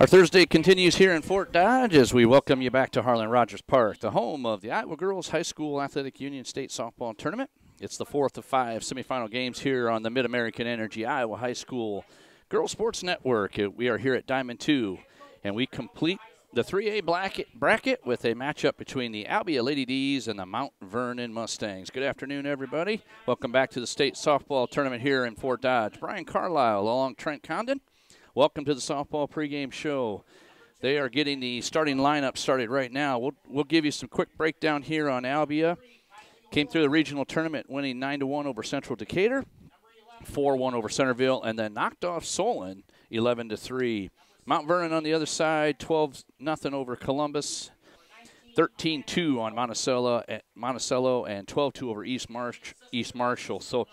Our Thursday continues here in Fort Dodge as we welcome you back to Harlan-Rogers Park, the home of the Iowa Girls High School Athletic Union State Softball Tournament. It's the fourth of 5 semifinal games here on the Mid-American Energy Iowa High School Girls Sports Network. We are here at Diamond 2, and we complete the 3A bracket with a matchup between the Albia Lady D's and the Mount Vernon Mustangs. Good afternoon, everybody. Welcome back to the State Softball Tournament here in Fort Dodge. Brian Carlisle along Trent Condon. Welcome to the softball pregame show. They are getting the starting lineup started right now. We'll give you some quick breakdown here on Albia. Came through the regional tournament winning 9-1 over Central Decatur, 4-1 over Centerville, and then knocked off Solon 11-3. Mount Vernon on the other side, 12-0 over Columbus, 13-2 on Monticello, and 12-2 over East Marshall. So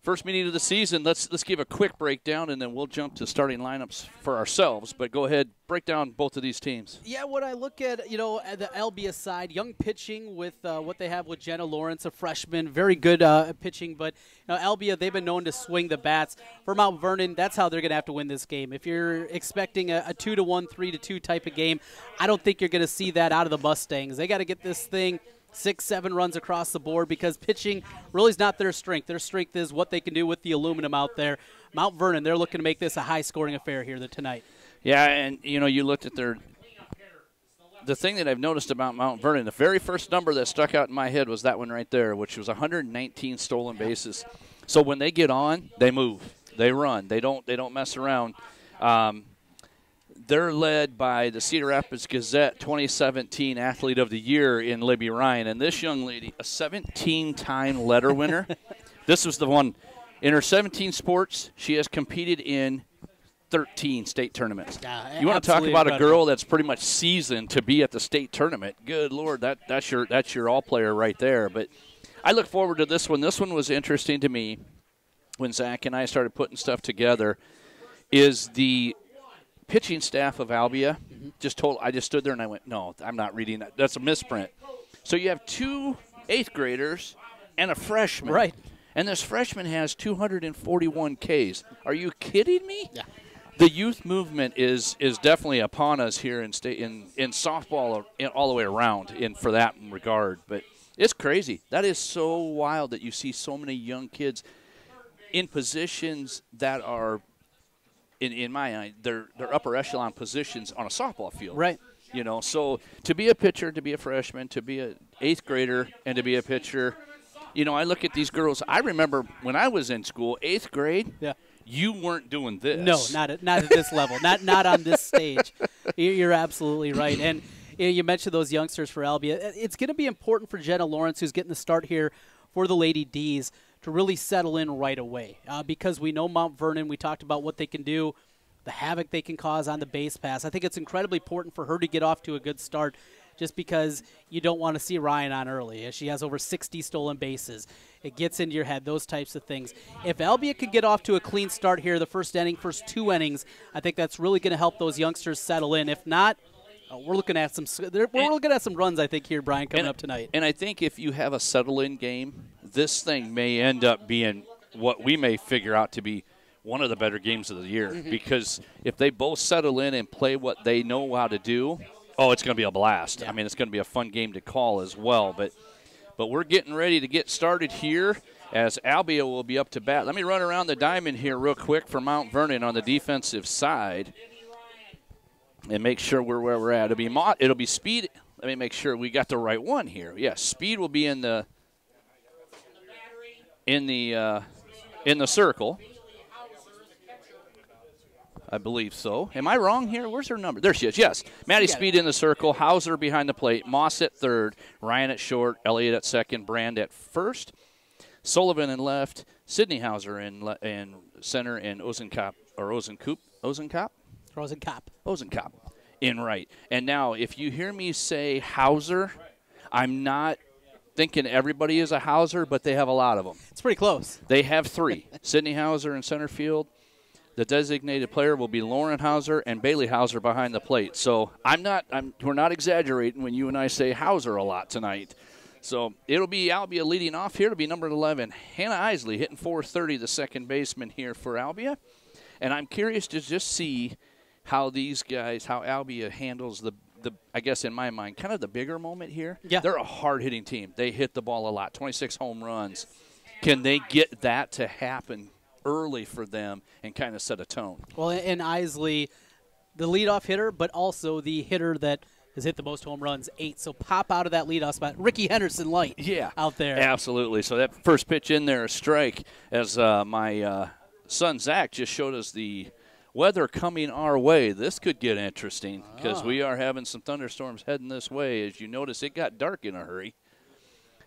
first meeting of the season, let's give a quick breakdown, and then we'll jump to starting lineups for ourselves. But go ahead, break down both of these teams. Yeah, when I look at, at the Albia side, young pitching with what they have with Jenna Lawrence, a freshman, very good pitching. But Albia, they've been known to swing the bats. For Mount Vernon, that's how they're going to have to win this game. If you're expecting a 2-1, 3-2 type of game, I don't think you're going to see that out of the Mustangs. They got to get this thing 6-7 runs across the board because pitching really is not their strength. Their strength is what they can do with the aluminum out there. Mount Vernon, they're looking to make this a high-scoring affair here tonight. Yeah, and, you looked at the thing that I've noticed about Mount Vernon, the very first number that stuck out in my head was that one right there, which was 119 stolen bases. So when they get on, they move. They run. They don't mess around. They're led by the Cedar Rapids Gazette 2017 Athlete of the Year in Libby Ryan. And this young lady, a 17-time letter winner. This was the one. In her 17 sports, she has competed in 13 state tournaments. You want to talk about a girl that's pretty much seasoned to be at the state tournament. Good Lord, that's your all-player right there. But I look forward to this one. This one was interesting to me when Zach and I started putting stuff together, is the pitching staff of Albia I just stood there and I went, no, I'm not reading that. That's a misprint. So you have 2 8th graders and a freshman. Right. And this freshman has 241 Ks. Are you kidding me? Yeah. The youth movement is definitely upon us here in softball all the way around for that regard. But it's crazy. That is so wild that you see so many young kids in positions that are, in my eye, they're upper echelon positions on a softball field. Right. So to be a pitcher, to be a freshman, to be an 8th grader, and to be a pitcher, I look at these girls. I remember when I was in school, 8th grade, you weren't doing this. No, not at this level, not on this stage. You're absolutely right. And you mentioned those youngsters for Albia. It's going to be important for Jenna Lawrence, who's getting the start here for the Lady D's, to really settle in right away because we know Mount Vernon, we talked about what they can do, the havoc they can cause on the base pass. I think it's incredibly important for her to get off to a good start just because you don't want to see Ryan on early. She has over 60 stolen bases. It gets into your head, those types of things. If Albia could get off to a clean start here, the first 2 innings, I think that's really going to help those youngsters settle in. If not, we're looking at some runs, I think, here, Brian, coming up tonight. And I think if you have a settle-in game, this thing may end up being what we may figure out to be one of the better games of the year. Because if they both settle in and play what they know how to do, it's going to be a blast. Yeah. I mean, it's going to be a fun game to call as well. But we're getting ready to get started here as Albia will be up to bat. Let me run around the diamond here real quick for Mount Vernon on the defensive side and make sure we're where we're at. It'll be Speed. Let me make sure we got the right one here. Yes, Speed will be in the circle. I believe so. Am I wrong here? Where's her number? There she is. Yes. Maddie Speed in the circle. Hauser behind the plate. Moss at third. Ryan at short. Elliott at second. Brand at first. Sullivan in left. Sydney Hauser in center. And Ozenkop in right. And now, if you hear me say Hauser, I'm not thinking everybody is a Hauser, but they have a lot of them. It's pretty close. They have 3. Sydney Hauser in center field. The designated player will be Lauren Hauser and Bailey Hauser behind the plate. So we're not exaggerating when you and I say Hauser a lot tonight. So it'll be Albia leading off here. It'll be number 11, Hannah Isley, hitting .430, the second baseman here for Albia. And I'm curious to just see how these guys, how Albia handles the I guess in my mind, kind of the bigger moment here. Yeah. They're a hard-hitting team. They hit the ball a lot, 26 home runs. Can they get that to happen early for them and kind of set a tone? Well, and Isley, the leadoff hitter, but also the hitter that has hit the most home runs, 8. So pop out of that leadoff spot. Ricky Henderson light out there. Absolutely. So that first pitch in there, a strike, as my son Zach just showed us the weather coming our way. This could get interesting because we are having some thunderstorms heading this way. As you notice, it got dark in a hurry.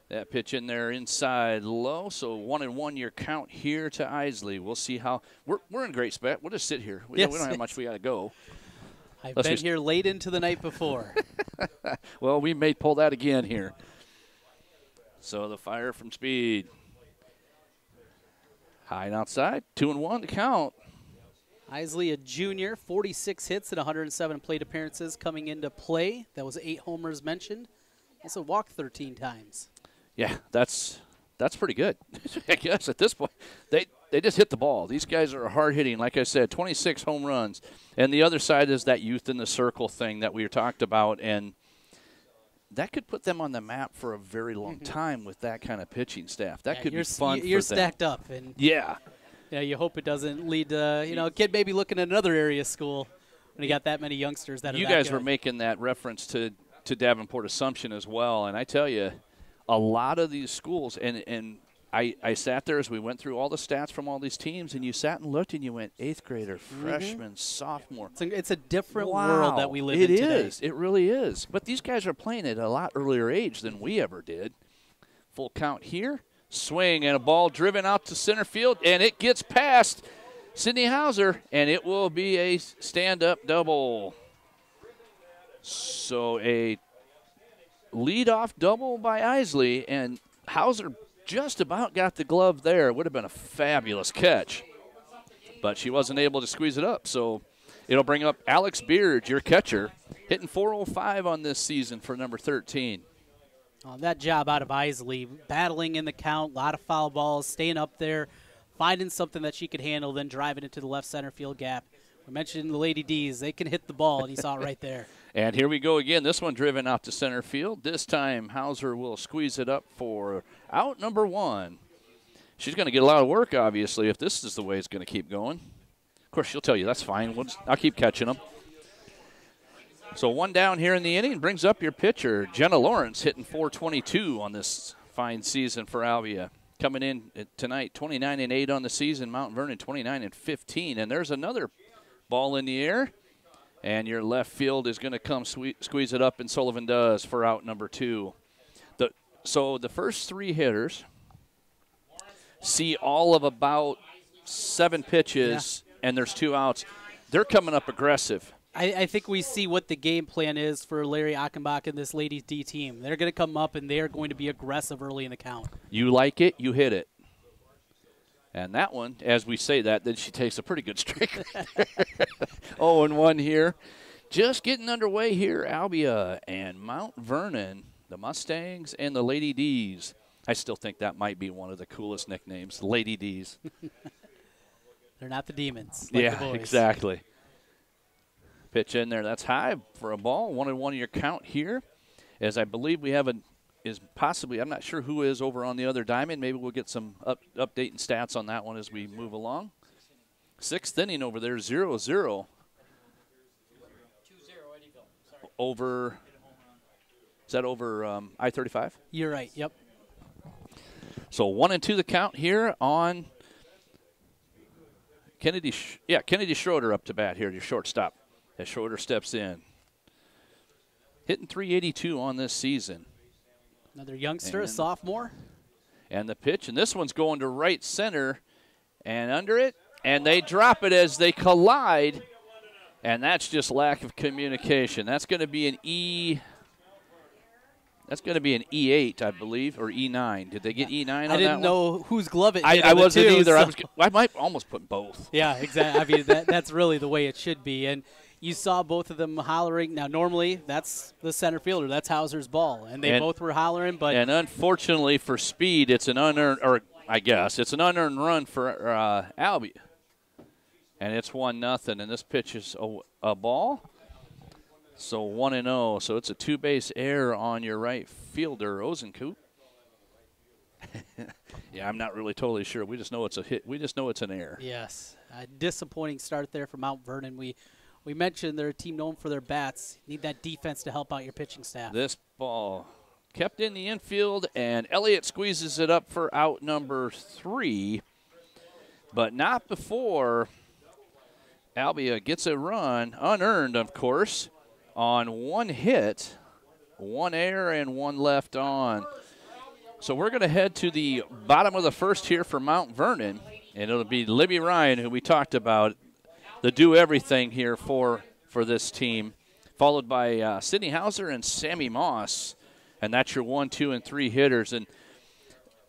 That pitch in there inside low, so 1-1 your count here to Isley. We'll see how we're in great spot. We'll just sit here. We don't have much we got to go. I've been here late into the night before. Well, we may pull that again here. So the fire from Speed. High and outside, 2-1 to count. Isley, a junior, 46 hits and 107 plate appearances coming into play. That was 8 homers mentioned. Also walked 13 times. Yeah, that's pretty good. I guess at this point, they just hit the ball. These guys are hard hitting. Like I said, 26 home runs. And the other side is that youth in the circle thing that we talked about. And that could put them on the map for a very long time with that kind of pitching staff. That could be fun for them. You're stacked up. And yeah, you hope it doesn't lead to, a kid maybe looking at another area school when you got that many youngsters that are You that guys good. were making that reference to Davenport Assumption as well. And I tell you, a lot of these schools, and I sat there as we went through all the stats from all these teams, and you sat and looked and you went 8th grader, freshman, sophomore. It's a different world that we live in today. It is. It really is. But these guys are playing at a lot earlier age than we ever did. Full count here. Swing and a ball driven out to center field, and it gets past Sydney Hauser, and it will be a stand-up double. So a leadoff double by Isley, and Hauser just about got the glove there. It would have been a fabulous catch, but she wasn't able to squeeze it up. So it'll bring up Alex Beard, your catcher, hitting .405 on this season for number 13. That job out of Isley, battling in the count, a lot of foul balls, staying up there, finding something that she could handle, then driving into the left center field gap. We mentioned the Lady D's. They can hit the ball, and you saw it right there. And here we go again. This one driven out to center field. This time Hauser will squeeze it up for out number 1. She's going to get a lot of work, obviously, if this is the way it's going to keep going. Of course, she'll tell you that's fine. I'll keep catching them. So 1 down here in the inning brings up your pitcher, Jenna Lawrence, hitting .422 on this fine season for Albia. Coming in tonight, 29-8 on the season. Mount Vernon, 29-15. And there's another ball in the air. And your left field is going to come squeeze it up, and Sullivan does for out number 2. So the first 3 hitters see all of about 7 pitches, and there's 2 outs. They're coming up aggressive. I think we see what the game plan is for Larry Achenbach and this Ladies D team. They're going to come up, and they're going to be aggressive early in the count. You like it, you hit it. And that one, as we say that, then she takes a pretty good strike. 0-1 here. Just getting underway here, Albia and Mount Vernon, the Mustangs and the Lady D's. I still think that might be one of the coolest nicknames, Lady D's. They're not the Demons. Like the boys. Exactly. Pitch in there. That's high for a ball. 1-1 your count here. As I believe we have I'm not sure who is over on the other diamond. Maybe we'll get some update and stats on that one as we move along. 6th inning over there, 0-0. 2-0 over, is that over I-35? You're right, yep. So 1-2 the count here on Kennedy Schroeder up to bat here, your shortstop. As Schroeder steps in. Hitting .382 on this season. Another youngster, a sophomore. And the pitch, and this one's going to right center and under it, and they drop it as they collide, and that's just lack of communication. That's going to be an E8, I believe, or E9. Did they get E9 on that one? I didn't know whose glove it hit. I wasn't either. So. I might almost put both. Yeah, exactly. I mean, that's really the way it should be. And you saw both of them hollering. Now, normally, that's the center fielder. That's Hauser's ball. And they both were hollering. And unfortunately for Speed, it's an unearned, or I guess, it's an unearned run for Albia. And it's 1-0, and this pitch is a ball. So 1-0. So it's a two-base error on your right fielder, Ozenkoop. Yeah, I'm not really totally sure. We just know it's a hit. We just know it's an error. Yes, a disappointing start there for Mount Vernon. We mentioned they're a team known for their bats. Need that defense to help out your pitching staff. This ball kept in the infield, and Elliott squeezes it up for out number 3, but not before Albia gets a run, unearned, of course, on one hit, one error, and one left on. So we're going to head to the bottom of the first here for Mount Vernon, and it'll be Libby Ryan, who we talked about, the do-everything here for this team, followed by Sydney Hauser and Sami Moss, and that's your 1, 2, and 3 hitters. And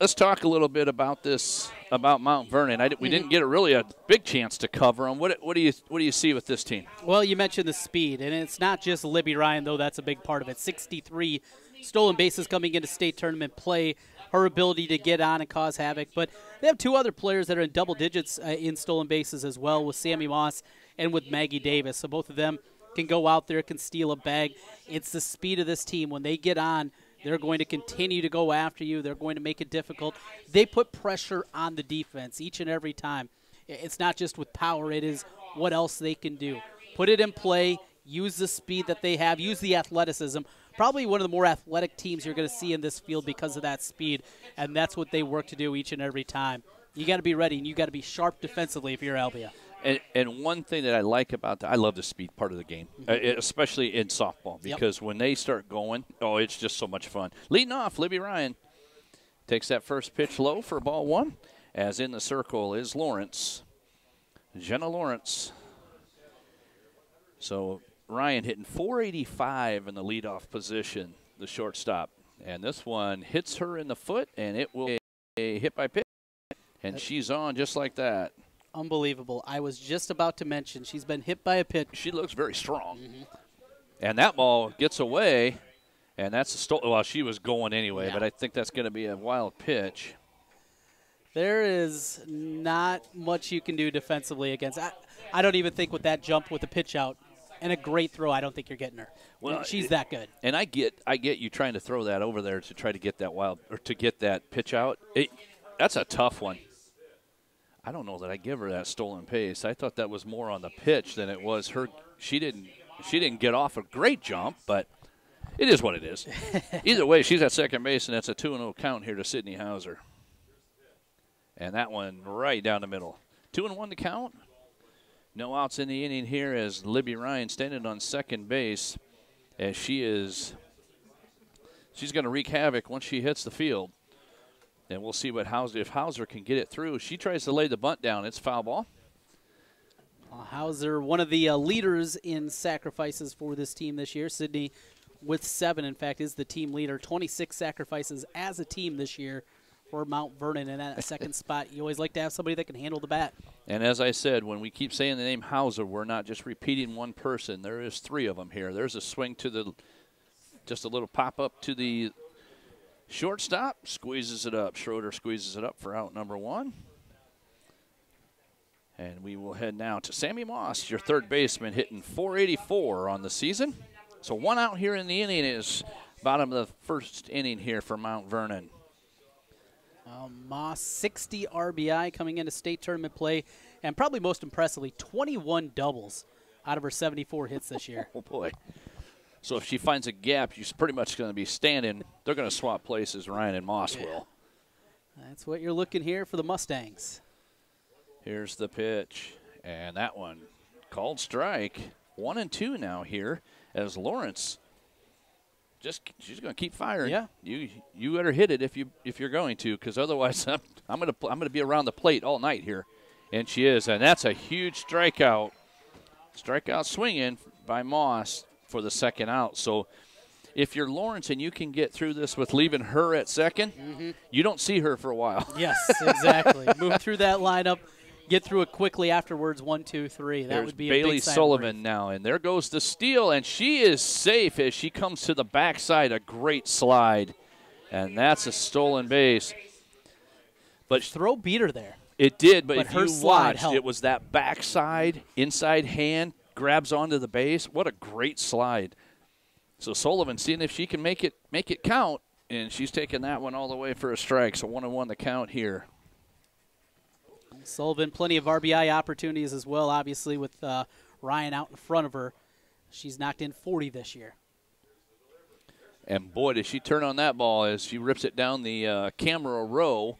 let's talk a little bit about this, about Mount Vernon. We didn't get a big chance to cover them. What do you see with this team? Well, you mentioned the speed, and it's not just Libby Ryan, though that's a big part of it. 63 stolen bases coming into state tournament play, her ability to get on and cause havoc. But they have 2 other players that are in double digits in stolen bases as well, with Sami Moss and with Maggie Davis. So both of them can go out there, can steal a bag. It's the speed of this team. When they get on, they're going to continue to go after you. They're going to make it difficult. They put pressure on the defense each and every time. It's not just with power. It is what else they can do. Put it in play. Use the speed that they have. Use the athleticism. Probably one of the more athletic teams you're going to see in this field because of that speed, and that's what they work to do each and every time. You got to be ready, and you got to be sharp defensively if you're Albia. And one thing that I like about that, I love the speed part of the game, especially in softball, because when they start going, it's just so much fun. Leading off, Libby Ryan takes that first pitch low for ball 1, as in the circle is Lawrence, Jenna Lawrence. So Ryan hitting 485 in the leadoff position, the shortstop. And this one hits her in the foot, and it will be a hit by pitch. And she's on just like that. Unbelievable. I was just about to mention she's been hit by a pitch. She looks very strong. And that ball gets away, and that's a stolen. Well, she was going anyway, but I think that's going to be a wild pitch. There is not much you can do defensively against. I don't even think with that jump with the pitch out and a great throw, I don't think you're getting her. Well, she's that good. And I get you trying to throw that over there to try to get that to get that pitch out. That's a tough one. I don't know that I give her that stolen pace. I thought that was more on the pitch than it was her. She didn't get off a great jump, but it is what it is. Either way, she's at second base, and that's a 2-0 count here to Sydney Hauser. And that one right down the middle. 2-1 to count. No outs in the inning here as Libby Ryan standing on second base, as she's going to wreak havoc once she hits the field. And we'll see if Hauser can get it through. She tries to lay the bunt down. It's foul ball. Hauser, one of the leaders in sacrifices for this team this year. Sydney with 7, in fact, is the team leader. 26 sacrifices as a team this year for Mount Vernon. And at a second spot, you always like to have somebody that can handle the bat. And as I said, when we keep saying the name Hauser, we're not just repeating one person. There is 3 of them here. There's a swing to just a little pop-up to the shortstop, squeezes it up. Schroeder squeezes it up for out number 1. And we will head now to Sami Moss, your third baseman, hitting 484 on the season. So 1 out here in the inning is bottom of the first inning here for Mount Vernon. Moss, 60 RBI coming into state tournament play, and probably most impressively, 21 doubles out of her 74 hits this year. Oh, boy. So if she finds a gap, she's pretty much going to be standing. They're going to swap places, Ryan and Moss will. That's what you're looking here for the Mustangs. Here's the pitch, and that one called strike. 1-2 now here as Lawrence she's going to keep firing. Yeah. You better hit it if you're going to, because otherwise I'm going to be around the plate all night here. And she is, and that's a huge strikeout. Strikeout swinging by Moss for the second out. So if you're Lawrence and you can get through this with leaving her at second, you don't see her for a while. Yes, exactly. Move through that lineup, get through it quickly afterwards, 1, 2, 3. That would be a big Bailey Sullivan now, and there goes the steal, and she is safe as she comes to the backside. A great slide, and that's a stolen base. But throw beat her there. It did, but if her you slide watched, helped. it was that backside, inside hand, grabs onto the base. What a great slide. So Sullivan seeing if she can make it count, and she's taking that one all the way for a strike. So 1-1 the count here. Sullivan, plenty of RBI opportunities as well, obviously, with Ryan out in front of her. She's knocked in 40 this year. And, boy, does she turn on that ball as she rips it down the camera row.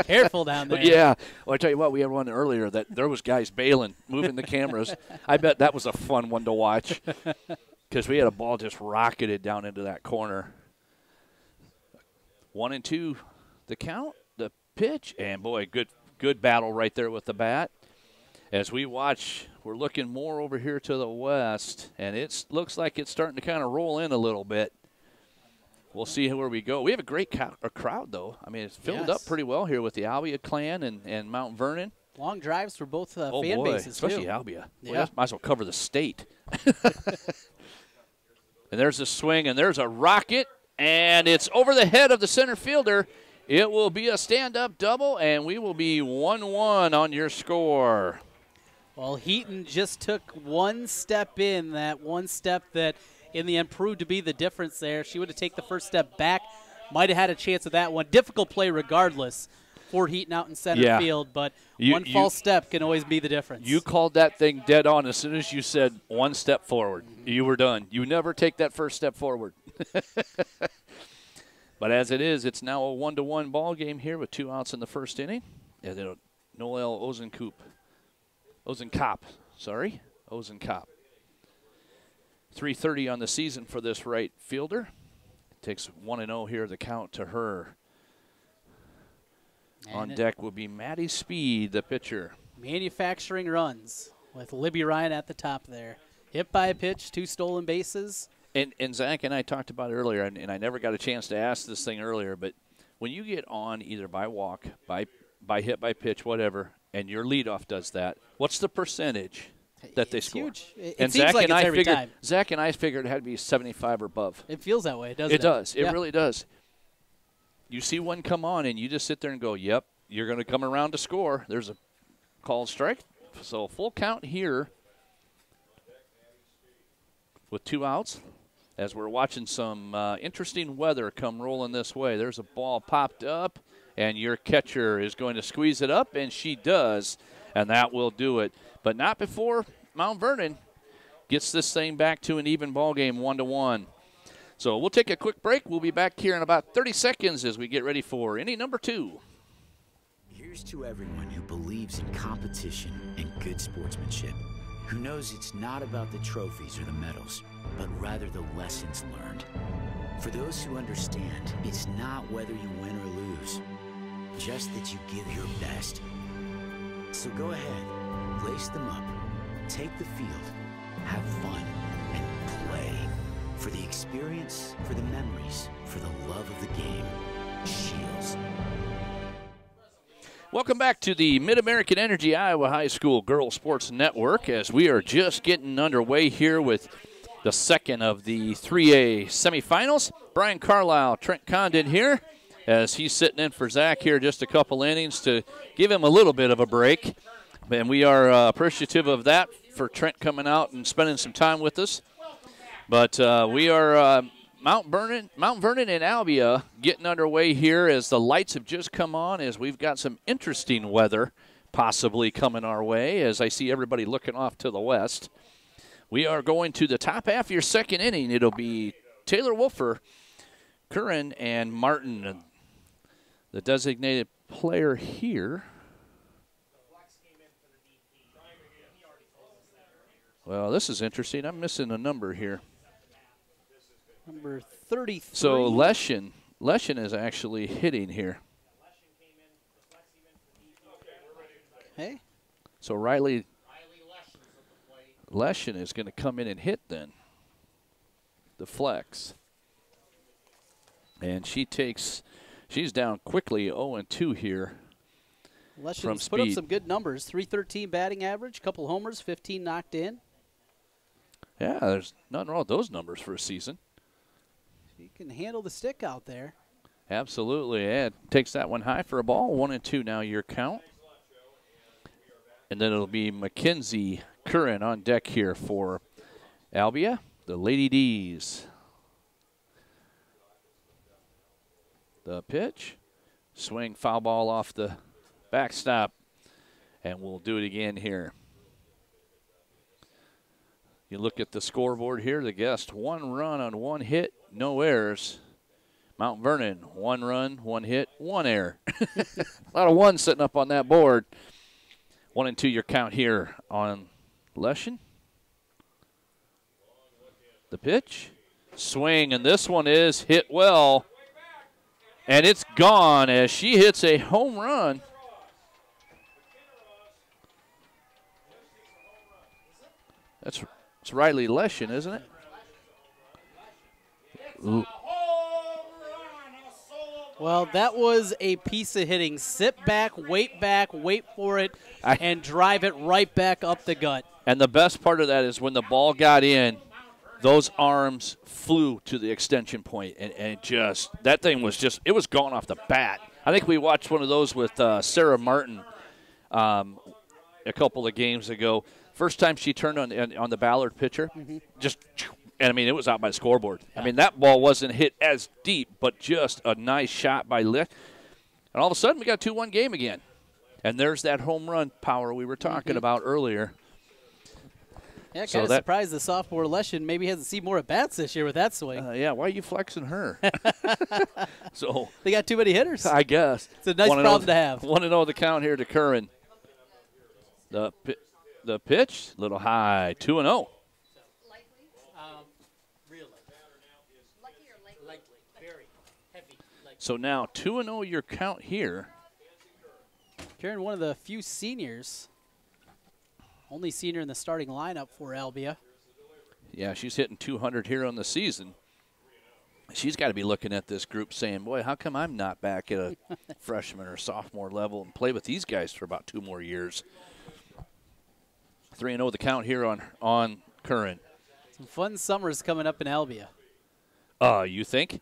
Careful down there. Yeah. Well, I tell you what, we had one earlier that there was guys bailing, moving the cameras. I bet that was a fun one to watch because we had a ball just rocketed down into that corner. 1-2 the count, the pitch, and, boy, good battle right there with the bat. As we watch, we're looking more over here to the west, and it looks like it's starting to kind of roll in a little bit. We'll see where we go. We have a great crowd, though. I mean, it's filled up pretty well here with the Albia clan and Mount Vernon. Long drives for both fan bases, especially too. Albia. Yeah. Well, might as well cover the state. And there's a swing, and there's a rocket, and it's over the head of the center fielder. It will be a stand-up double, and we will be 1-1 on your score. Well, Heaton just took one step in, that one step that in the end proved to be the difference there. She would have taken the first step back, might have had a chance of that one. Difficult play regardless for Heaton out in center field, but one false step can always be the difference. You called that thing dead on as soon as you said one step forward. You were done. You never take that first step forward. But as it is, it's now a 1-1 ball game here with 2 outs in the first inning. And then Noel Ozenkop. 3:30 on the season for this right fielder. Takes 1-0 here, the count to her. And on deck will be Maddie Speed, the pitcher. Manufacturing runs with Libby Ryan at the top there. Hit by a pitch, 2 stolen bases. And Zach and I talked about it earlier, and I never got a chance to ask this thing earlier, but when you get on either by walk, by hit, by pitch, whatever, and your leadoff does that, what's the percentage that they score? Huge. It and seems like it's every time. Zach and I figured it had to be 75 or above. It feels that way, doesn't it? It does. It really does. You see one come on, and you just sit there and go, yep, you're going to come around to score. There's a called strike. So full count here with 2 outs. As we're watching some interesting weather come rolling this way. There's a ball popped up, and your catcher is going to squeeze it up, and she does, and that will do it. But not before Mount Vernon gets this thing back to an even ball game, 1-1. So we'll take a quick break. We'll be back here in about 30 seconds as we get ready for inning number 2. Here's to everyone who believes in competition and good sportsmanship, who knows it's not about the trophies or the medals, but rather the lessons learned. For those who understand, it's not whether you win or lose, just that you give your best. So go ahead, lace them up, take the field, have fun, and play. For the experience, for the memories, for the love of the game. Shields. Welcome back to the Mid-American Energy Iowa High School Girls Sports Network as we are just getting underway here with the second of the 3A semifinals. Brian Carlisle, Trent Condon here as he's sitting in for Zach here just a couple innings to give him a little bit of a break. And we are appreciative of that for Trent coming out and spending some time with us. But we are Mount Vernon and Albia getting underway here as the lights have just come on as we've got some interesting weather possibly coming our way as I see everybody looking off to the west. We are going to the top half of your second inning. It'll be Taylor Wolfer, Curran, and Martin. The designated player here. Well, this is interesting. I'm missing a number here. Number 33. So Leshin is actually hitting here. Okay. So Riley Leshin is going to come in and hit then. The flex. And she's down quickly 0-2 here. Leshin's put up some good numbers. .313 batting average, couple homers, 15 knocked in. Yeah, there's nothing wrong with those numbers for a season. She can handle the stick out there. Absolutely. And takes that one high for a ball. 1-2 now your count. And then it'll be Mackenzie Curran on deck here for Albia, the Lady D's. The pitch. Swing, foul ball off the backstop. And we'll do it again here. You look at the scoreboard here, the guest, 1 run on 1 hit, no errors. Mount Vernon, 1 run, 1 hit, 1 error. A lot of ones sitting up on that board. 1-2 your count here on Leshin. The pitch, swing, and this one is hit well. And it's gone as she hits a home run. It's Riley Leshin, isn't it? Ooh. Well, that was a piece of hitting. Sit back, wait for it, and drive it right back up the gut. And the best part of that is when the ball got in, those arms flew to the extension point, and it just, that thing was just, it was gone off the bat. I think we watched one of those with Sarah Martin a couple of games ago. First time she turned on the Ballard pitcher, just, and I mean, it was out by the scoreboard. Yeah. I mean, that ball wasn't hit as deep, but just a nice shot by Lick. And all of a sudden, we got a 2-1 game again. And there's that home run power we were talking about earlier. Yeah, kind of surprised the sophomore Leshin maybe hasn't seen more at-bats this year with that swing. Yeah, why are you flexing her? So they got too many hitters. I guess. It's a nice problem to have. 1-0 the count here to Curran. The pitch, little high, 2-0. So now 2-0 your count here. Karen, one of the few seniors, only senior in the starting lineup for Albia. Yeah, she's hitting 200 here on the season. She's got to be looking at this group saying, boy, how come I'm not back at a freshman or sophomore level and play with these guys for about 2 more years. 3-0 the count here on Curran. Some fun summers coming up in Albia. You think?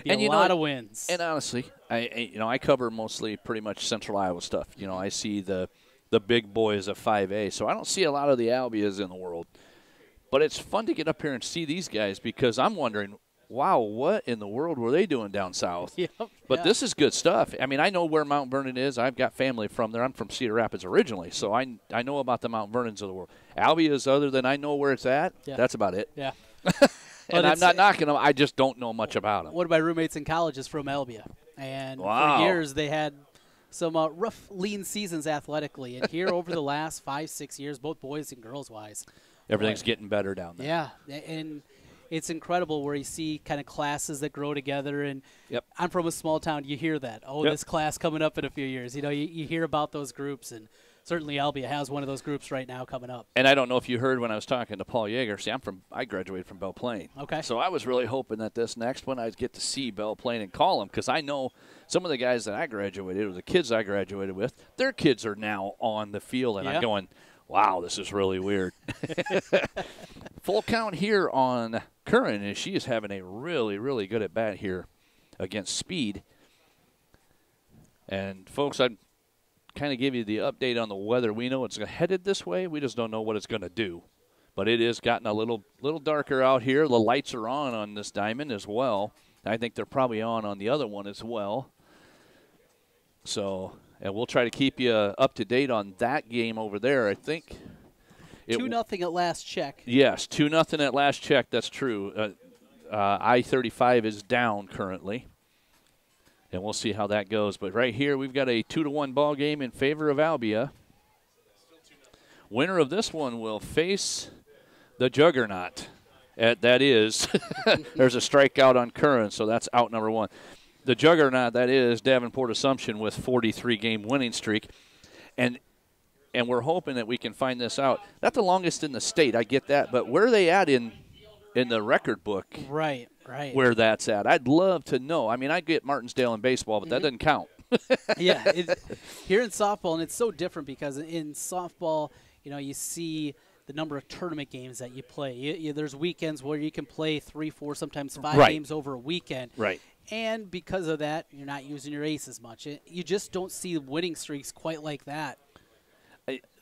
Gonna be a lot of wins. And honestly, I cover mostly pretty much Central Iowa stuff. You know, I see the big boys of 5A, so I don't see a lot of the Albias in the world. But it's fun to get up here and see these guys because I'm wondering, wow, what in the world were they doing down south? Yep, but this is good stuff. I mean, I know where Mount Vernon is. I've got family from there. I'm from Cedar Rapids originally, so I know about the Mount Vernons of the world. Albia's, other than I know where it's at, that's about it. Yeah. And I'm not knocking them. I just don't know much about them. One of my roommates in college is from Albia. And wow. For years they had some rough, lean seasons athletically. And here over the last 5-6 years, both boys and girls-wise, everything's getting better down there. Yeah, and it's incredible where you see kind of classes that grow together. And I'm from a small town. You hear that. Oh, this class coming up in a few years. You know, you hear about those groups, and certainly Albia has one of those groups right now coming up. And I don't know if you heard when I was talking to Paul Yeager. See, I graduated from Belle Plaine. Okay. So I was really hoping that this next one I'd get to see Belle Plaine and call them because I know some of the guys that I graduated, or the kids I graduated with, their kids are now on the field, and I'm going, wow, this is really weird. Full count here on Curran, and she is having a really, really good at-bat here against Speed. And, folks, I'd kind of give you the update on the weather. We know it's headed this way. We just don't know what it's going to do. But it has gotten a little darker out here. The lights are on this diamond as well. I think they're probably on the other one as well. So, and we'll try to keep you up to date on that game over there. I think 2-0 at last check. Yes, 2-0 at last check. That's true. I-35 is down currently. And we'll see how that goes. But right here, we've got a 2-1 ball game in favor of Albia. Winner of this one will face the Juggernaut. That is, there's a strikeout on Curran, so that's out number 1. The Juggernaut, that is Davenport Assumption with 43-game winning streak. And we're hoping that we can find this out. Not the longest in the state, I get that, but where are they at in the record book? Right. Where that's at. I'd love to know. I mean, I get Martinsdale in baseball, but that doesn't count. Yeah, here in softball, and it's so different because in softball, you know, you see the number of tournament games that you play. There's weekends where you can play 3, 4, sometimes 5 games over a weekend. Right. And because of that, you're not using your ace as much. You just don't see winning streaks quite like that.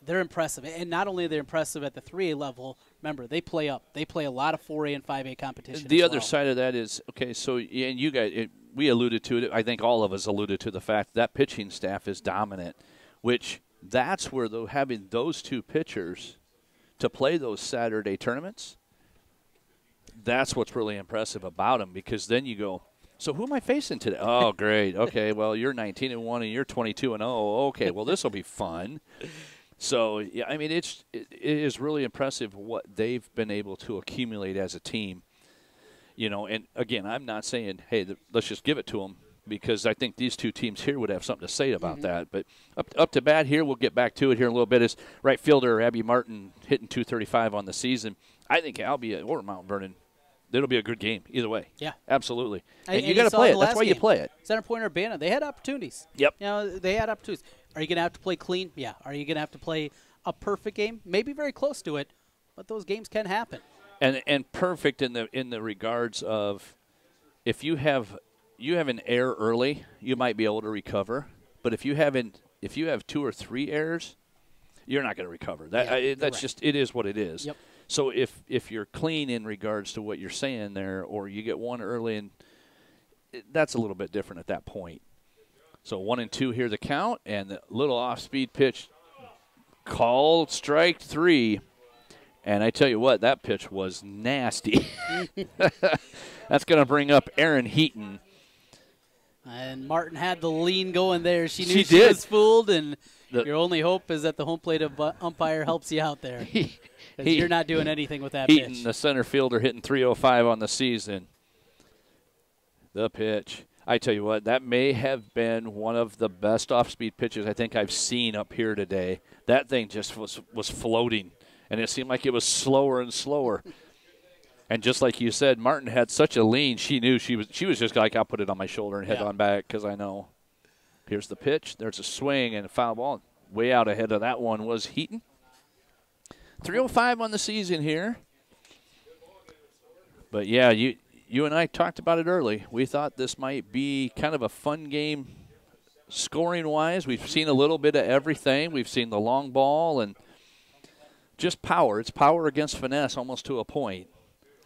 They're impressive. And not only are they impressive at the 3A level, remember, they play up. They play a lot of 4A and 5A competition. The other side of that is, okay, so and you guys, we alluded to it. I think all of us alluded to the fact that pitching staff is dominant, which that's where having those two pitchers to play those Saturday tournaments, that's what's really impressive about them, because then you go, so who am I facing today? Oh, great. Okay, well, you're 19-1 and you're 22-0. Okay, well, this will be fun. So, yeah, I mean, it is really impressive what they've been able to accumulate as a team. You know, and, again, I'm not saying, hey, let's just give it to them, because I think these two teams here would have something to say about that. But up to bat here, we'll get back to it here in a little bit, is right fielder Abby Martin hitting .235 on the season. I think Albia or Mount Vernon, it'll be a good game either way. Yeah. Absolutely. And you got to play it. That's why you play it. Center Point Urbana, they had opportunities. Yep. You know, they had opportunities. Are you going to have to play clean? Yeah. Are you going to have to play a perfect game? Maybe very close to it, but those games can happen. And perfect in the regards of, if you have an error early, you might be able to recover. But if you have 2 or 3 errors, you're not going to recover. That's just, it is what it is. Yep. So if you're clean in regards to what you're saying there, or you get one early, and that's a little bit different at that point. So 1-2 here the count, and the little off-speed pitch called strike 3. And I tell you what, that pitch was nasty. That's going to bring up Erin Heaton. And Martin had the lean going there. She knew she was fooled, and your only hope is that the home plate umpire helps you out there. You're not doing anything with that Heaton, pitch. the center fielder, hitting .305 on the season. The pitch. I tell you what, that may have been one of the best off-speed pitches I think I've seen up here today. That thing just was floating, and it seemed like it was slower and slower. And just like you said, Martin had such a lean, she knew she was just like, I'll put it on my shoulder and head on back, because I know. Here's the pitch. There's a swing and a foul ball. Way out ahead of that one was Heaton. 3:05 on the season here. But, yeah, you and I talked about it early. We thought this might be kind of a fun game scoring-wise. We've seen a little bit of everything. We've seen the long ball and just power. It's power against finesse almost to a point.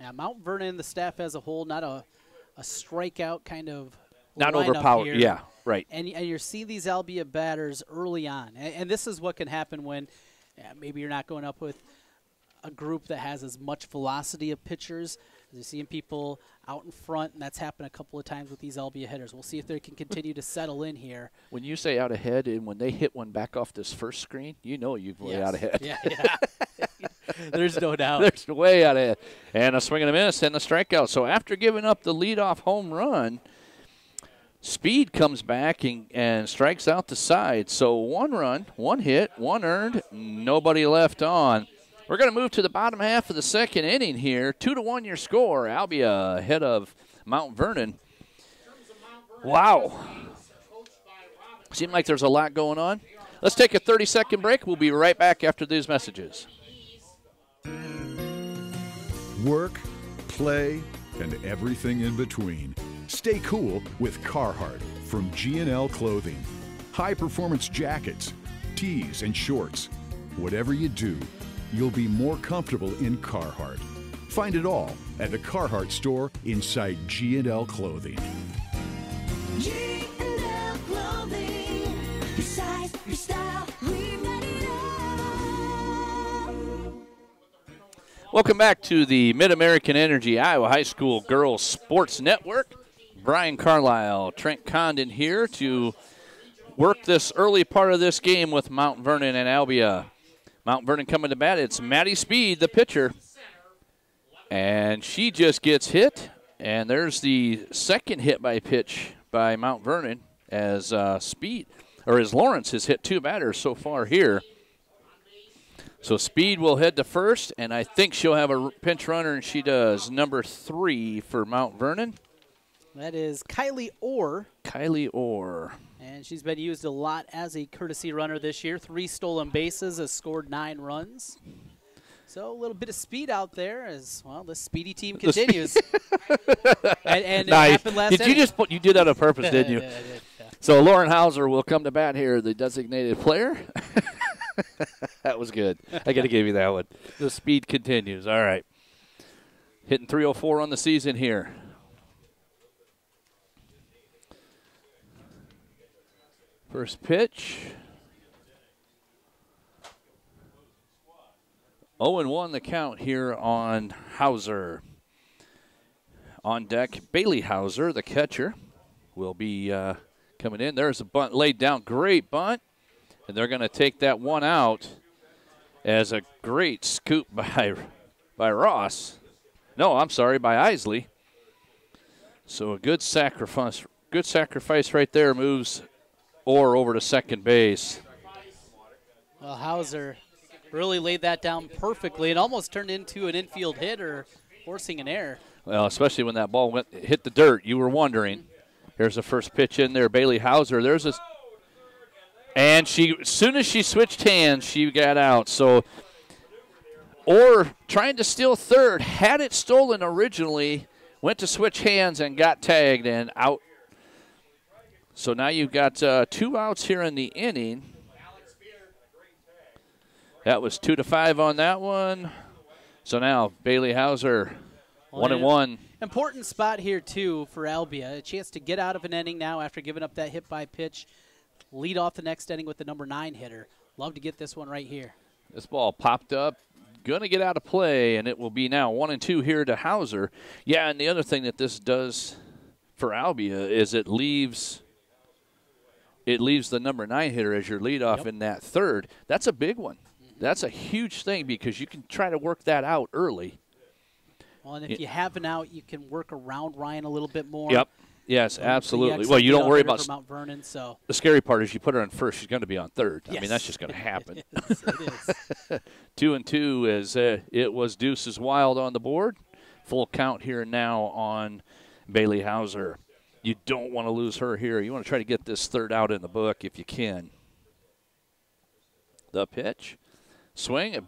Yeah, Mount Vernon, the staff as a whole, not a strikeout kind of not overpowered. Here. Yeah, right. And you're seeing these Albia batters early on. And this is what can happen when maybe you're not going up with a group that has as much velocity of pitchers. You're seeing people out in front, and that's happened a couple of times with these Albia hitters. We'll see if they can continue to settle in here. When you say out ahead, and when they hit one back off this first screen, you know you've way out ahead. Yeah. There's no doubt. There's way out ahead. And a swing and a miss and the strikeout. So after giving up the leadoff home run, Speed comes back and strikes out the side. So 1 run, 1 hit, 1 earned, nobody left on. We're going to move to the bottom half of the second inning here. 2-1 your score. Albia ahead of Mount Vernon. Wow. Seemed like there's a lot going on. Let's take a 30-second break. We'll be right back after these messages. Work, play, and everything in between. Stay cool with Carhartt from G&L Clothing. High-performance jackets, tees, and shorts. Whatever you do, you'll be more comfortable in Carhartt. Find it all at the Carhartt store inside G&L Clothing. G&L Clothing. Your size, your style, we got it all. Welcome back to the Mid-American Energy Iowa High School Girls Sports Network. Brian Carlisle, Trent Condon here to work this early part of this game with Mount Vernon and Albia. Mount Vernon coming to bat. It's Maddie Speed, the pitcher. And she just gets hit. And there's the second hit by pitch by Mount Vernon as Lawrence has hit 2 batters so far here. So Speed will head to first, and I think she'll have a pinch runner, and she does. Number 3 for Mount Vernon. That is Kylie Orr. Kylie Orr. And she's been used a lot as a courtesy runner this year. 3 stolen bases, has scored 9 runs. So a little bit of speed out there as, well, the speedy team continues. and Nice. it happened last Did you inning. you did that on purpose, didn't you? Yeah, I did, yeah. So Lauren Hauser will come to bat here, the designated player. That was good. I got to give you that one. The speed continues. All right. Hitting 304 on the season here. First pitch. 0-1 the count here on Hauser. On deck, Bailey Hauser, the catcher, will be coming in. There's a bunt laid down. Great bunt. And they're going to take that one out as a great scoop by Ross. No, I'm sorry, by Isley. So a good sacrifice right there, moves Orr over to second base. Well, Hauser really laid that down perfectly. It almost turned into an infield hit or forcing an error. Well, especially when that ball hit the dirt, you were wondering. Here's the first pitch in there, Bailey Hauser. And as soon as she switched hands, she got out. So Orr trying to steal third, had it stolen originally, went to switch hands and got tagged and out. So now you've got 2 outs here in the inning. That was 2-5 on that one. So now Bailey Hauser, 1-1. Important spot here, too, for Albia. A chance to get out of an inning now after giving up that hit by pitch. Lead off the next inning with the number 9 hitter. Love to get this one right here. This ball popped up. Going to get out of play, and it will be now 1-2 here to Hauser. Yeah, and the other thing that this does for Albia is it leaves the number 9 hitter as your leadoff in that third. That's a big one. That's a huge thing because you can try to work that out early. Well, and if you have an out, you can work around Ryan a little bit more. Yep. Yes, absolutely. The Well, you don't worry about Mount Vernon. So the scary part is you put her on first, she's going to be on third. Yes. I mean, that's just going to happen. It is. 2-2 as it was Deuces Wild on the board. Full count here now on Bailey Hauser. You don't want to lose her here. You want to try to get this third out in the book if you can. The pitch. Swing, a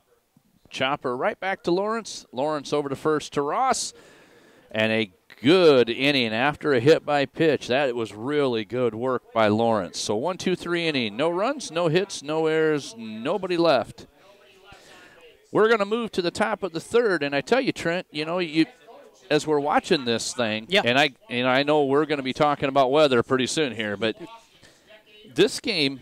chopper right back to Lawrence. Lawrence over to first to Ross. And a good inning after a hit by pitch. That was really good work by Lawrence. So 1-2-3 inning. No runs, no hits, no errors, nobody left. We're going to move to the top of the third. And I tell you, Trent, as we're watching this thing, and I know we're going to be talking about weather pretty soon here, but this game,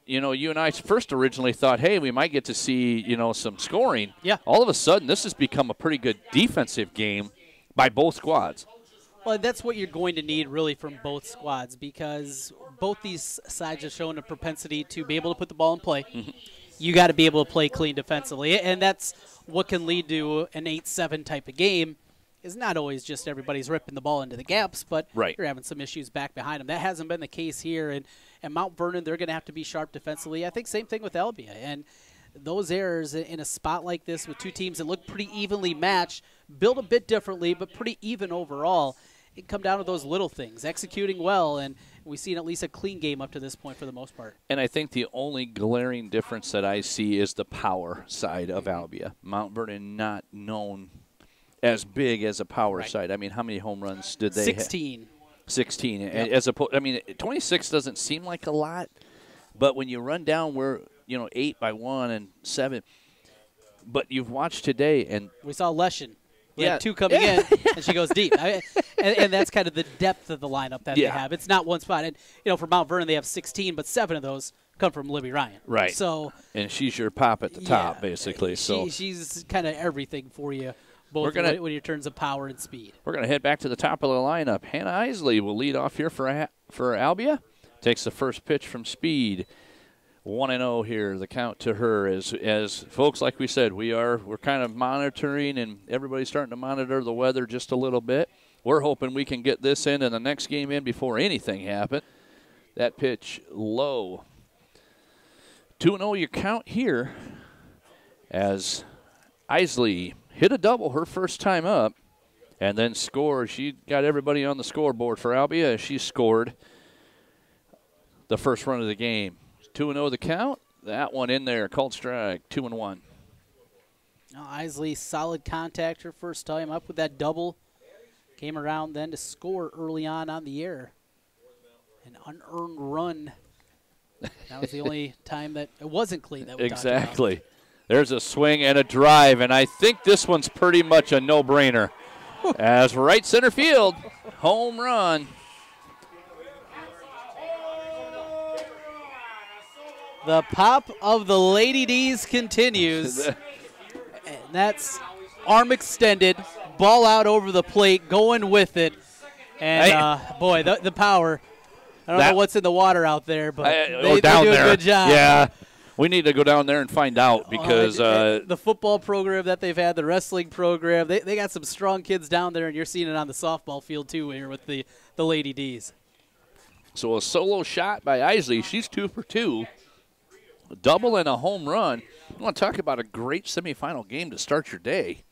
you and I first originally thought, hey, we might get to see, some scoring. Yeah. All of a sudden, this has become a pretty good defensive game by both squads. Well, that's what you're going to need really from both squads because both these sides have shown a propensity to be able to put the ball in play. Mm-hmm. You got to be able to play clean defensively, and that's what can lead to an 8-7 type of game. Is not always just everybody's ripping the ball into the gaps, but you're having some issues back behind them. That hasn't been the case here. And Mount Vernon, they're going to have to be sharp defensively. I think same thing with Albia. And those errors in a spot like this with two teams that look pretty evenly matched, built a bit differently, but pretty even overall, it come down to those little things, executing well, and we've seen at least a clean game up to this point for the most part. And I think the only glaring difference that I see is the power side of Albia. Mount Vernon not known as big as a power side. I mean, how many home runs did they 16. have? 16. As 26 doesn't seem like a lot, but when you run down where, 8 by 1 and 7, but you've watched today and we saw Leshin. We had 2 coming in, and she goes deep. And that's kind of the depth of the lineup that they have. It's not one spot. And, for Mount Vernon, they have 16, but 7 of those come from Libby Ryan. Right. So, and she's your pop at the top, basically. So she's kind of everything for you. Both when your turns of power and speed. We're going to head back to the top of the lineup. Hannah Isley will lead off here for Albia. Takes the first pitch from Speed. 1-0 here, the count to her. As folks, like we said, we're kind of monitoring, and everybody's starting to monitor the weather just a little bit. We're hoping we can get this in and the next game in before anything happens. That pitch low. 2-0 your count here as Isley hit a double her first time up and then scored. She got everybody on the scoreboard for Albia as she scored the first run of the game. 2-0 the count. That one in there, called strike, 2-1. Now, Isley, solid contact her first time up with that double. Came around then to score early on the air. An unearned run. That was the only time that it wasn't clean that we talked about. Exactly. There's a swing and a drive, and I think this one's pretty much a no-brainer. As right center field, home run. The pop of the Lady D's continues. And that's arm extended, ball out over the plate, going with it. And, boy, the power. I don't know what's in the water out there, but they do a good job. Yeah, we need to go down there and find out because the football program that they've had, the wrestling program, they got some strong kids down there, and you're seeing it on the softball field too here with the Lady D's. So a solo shot by Isley. She's 2 for 2. A double and a home run. You want to talk about a great semifinal game to start your day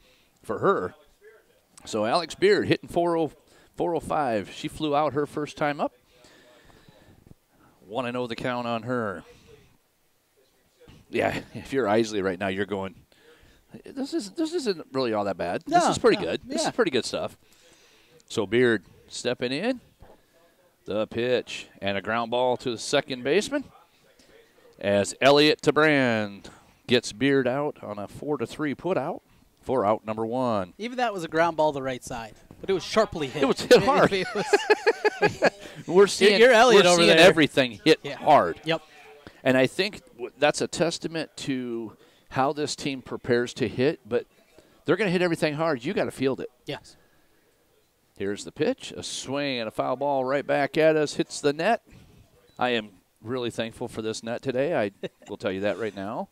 for her. So Alex Beard hitting 405. She flew out her first time up. 1-0 the count on her. Yeah, if you're Isley right now, you're going, this isn't really all that bad. This is pretty good. This is pretty good stuff. So Beard stepping in. The pitch and a ground ball to the second baseman. As Elliott Tabrand gets Beard out on a 4-3 put out. 4 out, number 1. Even that was a ground ball the right side, but it was sharply hit. It was hit hard. We're seeing, everything hit hard. Yep. And I think that's a testament to how this team prepares to hit, but they're going to hit everything hard. You got to field it. Yes. Here's the pitch, a swing and a foul ball right back at us, hits the net. I am really thankful for this net today. I will tell you that right now.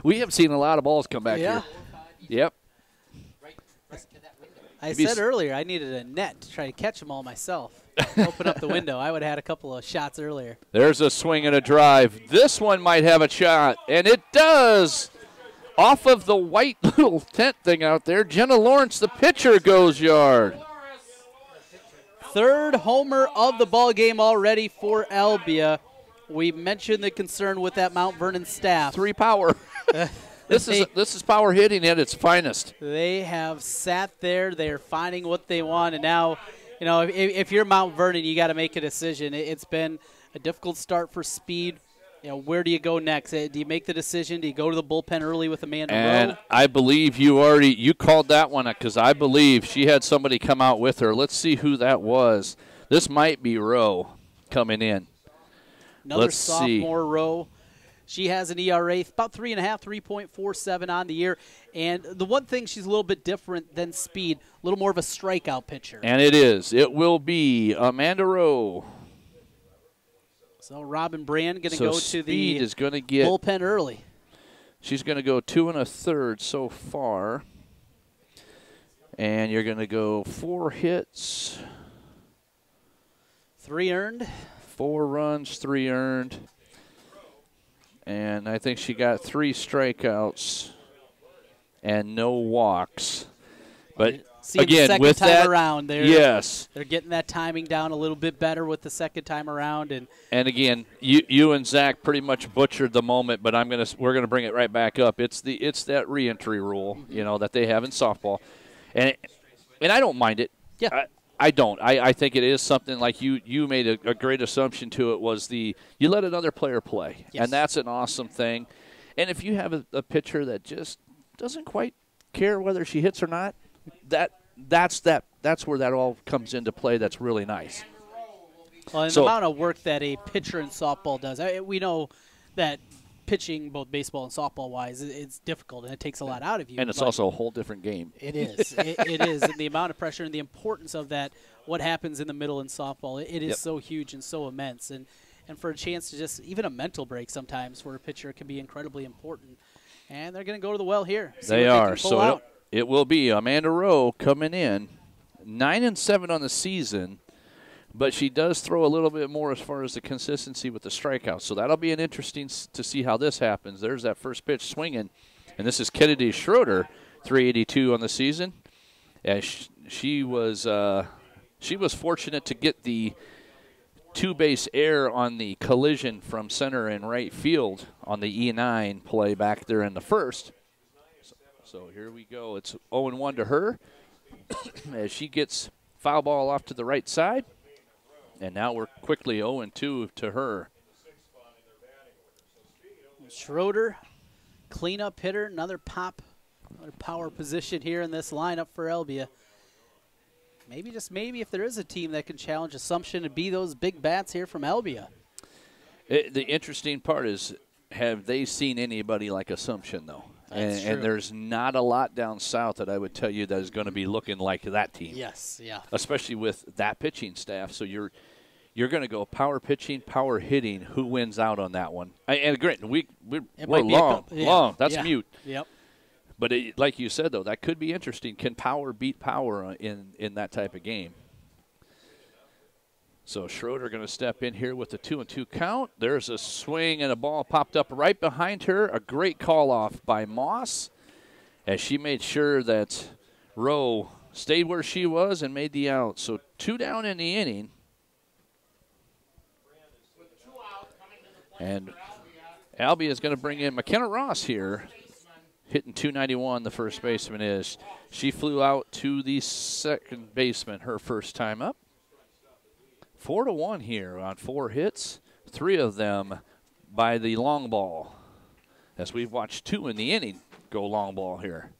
We have seen a lot of balls come back here. Yep. I said earlier I needed a net to try to catch them all myself. Open up the window. I would have had a couple of shots earlier. There's a swing and a drive. This one might have a shot, and it does. Off of the white little tent thing out there, Jenna Lawrence, the pitcher, goes yard. Third homer of the ball game already for Albia. We mentioned the concern with that Mount Vernon staff. 3 power. This is power hitting at its finest. They have sat there. They're finding what they want, and now, you know, if you're Mount Vernon, you got to make a decision. It's been a difficult start for Speed. You know, where do you go next? Do you make the decision? Do you go to the bullpen early with Amanda Rowe? And I believe you called that one because I believe she had somebody come out with her. Let's see who that was. This might be Rowe coming in. Another sophomore Rowe. She has an ERA about 3.5, 3.47 on the year. And the one thing she's a little bit different than Speed, a little more of a strikeout pitcher. And it is. It will be Amanda Rowe. So Robin Brand going to go to the is gonna get, bullpen early. She's going to go 2 1/3 so far. And you're going to go 4 hits. 3 earned. 4 runs, 3 earned. And I think she got 3 strikeouts and no walks. But again, with that, around, they're getting that timing down a little bit better with the second time around. And again, you and Zach pretty much butchered the moment, but we're gonna bring it right back up. It's that reentry rule, you know, that they have in softball, and I don't mind it. Yeah. I don't. I think it is something like you made a great assumption to it was you let another player play, and that's an awesome thing. And if you have a pitcher that just doesn't quite care whether she hits or not, that's where that all comes into play. That's really nice. Well, and the amount of work that a pitcher in softball does, we know that pitching, both baseball and softball-wise, it's difficult, and it takes a lot out of you. And it's also a whole different game. It is. it is. And the amount of pressure and the importance of that, what happens in the middle in softball, it is so huge and so immense. And for a chance to just, even a mental break sometimes for a pitcher can be incredibly important. And they're going to go to the well here. They are. So it will be Amanda Rowe coming in, 9-7 on the season. But she does throw a little bit more as far as the consistency with the strikeouts. So that'll be an interesting to see how this happens. There's that first pitch swinging. And this is Kennedy Schroeder, 382 on the season. As she was fortunate to get the 2-base error on the collision from center and right field on the E9 play back there in the first. So here we go. It's 0-1 to her as she gets foul ball off to the right side. And now we're quickly 0-2 to her. Schroeder, cleanup hitter, another pop, another power position here in this lineup for Albia. Maybe, just maybe, if there is a team that can challenge Assumption, to be those big bats here from Albia. The interesting part is, have they seen anybody like Assumption, though? And there's not a lot down south that I would tell you that is going to be looking like that team. Yes, yeah. Especially with that pitching staff. So you're going to go power pitching, power hitting. Who wins out on that one? And great, we're long. That's mute. Yep. But like you said, though, that could be interesting. Can power beat power in that type of game? So Schroeder going to step in here with the 2-2 count. There's a swing and a ball popped up right behind her. A great call off by Moss as she made sure that Rowe stayed where she was and made the out. So 2 down in the inning. And Albia is going to bring in McKenna Ross here, hitting .291. The first baseman is. She flew out to the second baseman her first time up. 4-1 here on 4 hits, 3 of them by the long ball, as we've watched 2 in the inning go long ball here.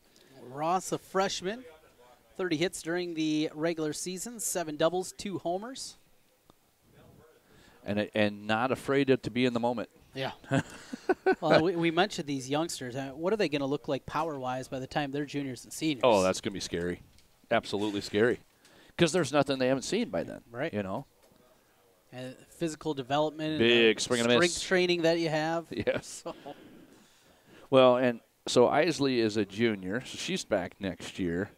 Ross, a freshman, 30 hits during the regular season, 7 doubles, 2 homers. And not afraid to be in the moment. Yeah. Well, we mentioned these youngsters. What are they going to look like power-wise by the time they're juniors and seniors? Oh, that's going to be scary. Absolutely scary. Because there's nothing they haven't seen by then. Right. You know? And physical development. Big swing and a miss. Strength training that you have. Yes. Well, and so Isley is a junior, so she's back next year.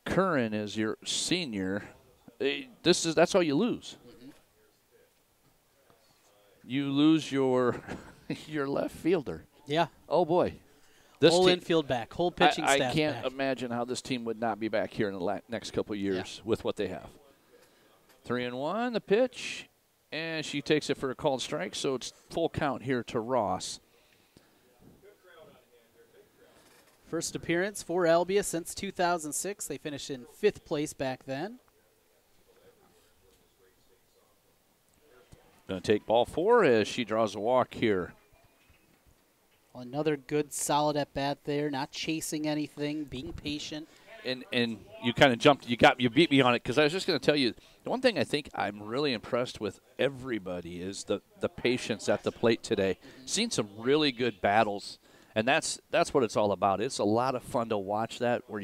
Curran is your senior. That's how you lose. You lose your left fielder. Yeah. Oh, boy. Whole infield back, whole pitching staff I can't back. imagine how this team would not be back here in the next couple of years with what they have. 3-1, the pitch, and she takes it for a called strike, so it's full count here to Ross. First appearance for Albia since 2006. They finished in 5th place back then. Going to take ball 4 as she draws a walk here. Well, another good, solid at-bat there, not chasing anything, being patient. And you kind of jumped, you beat me on it, because I was just going to tell you, the one thing I think I'm really impressed with everybody is the patience at the plate today. Seen some really good battles, and that's what it's all about. It's a lot of fun to watch that, where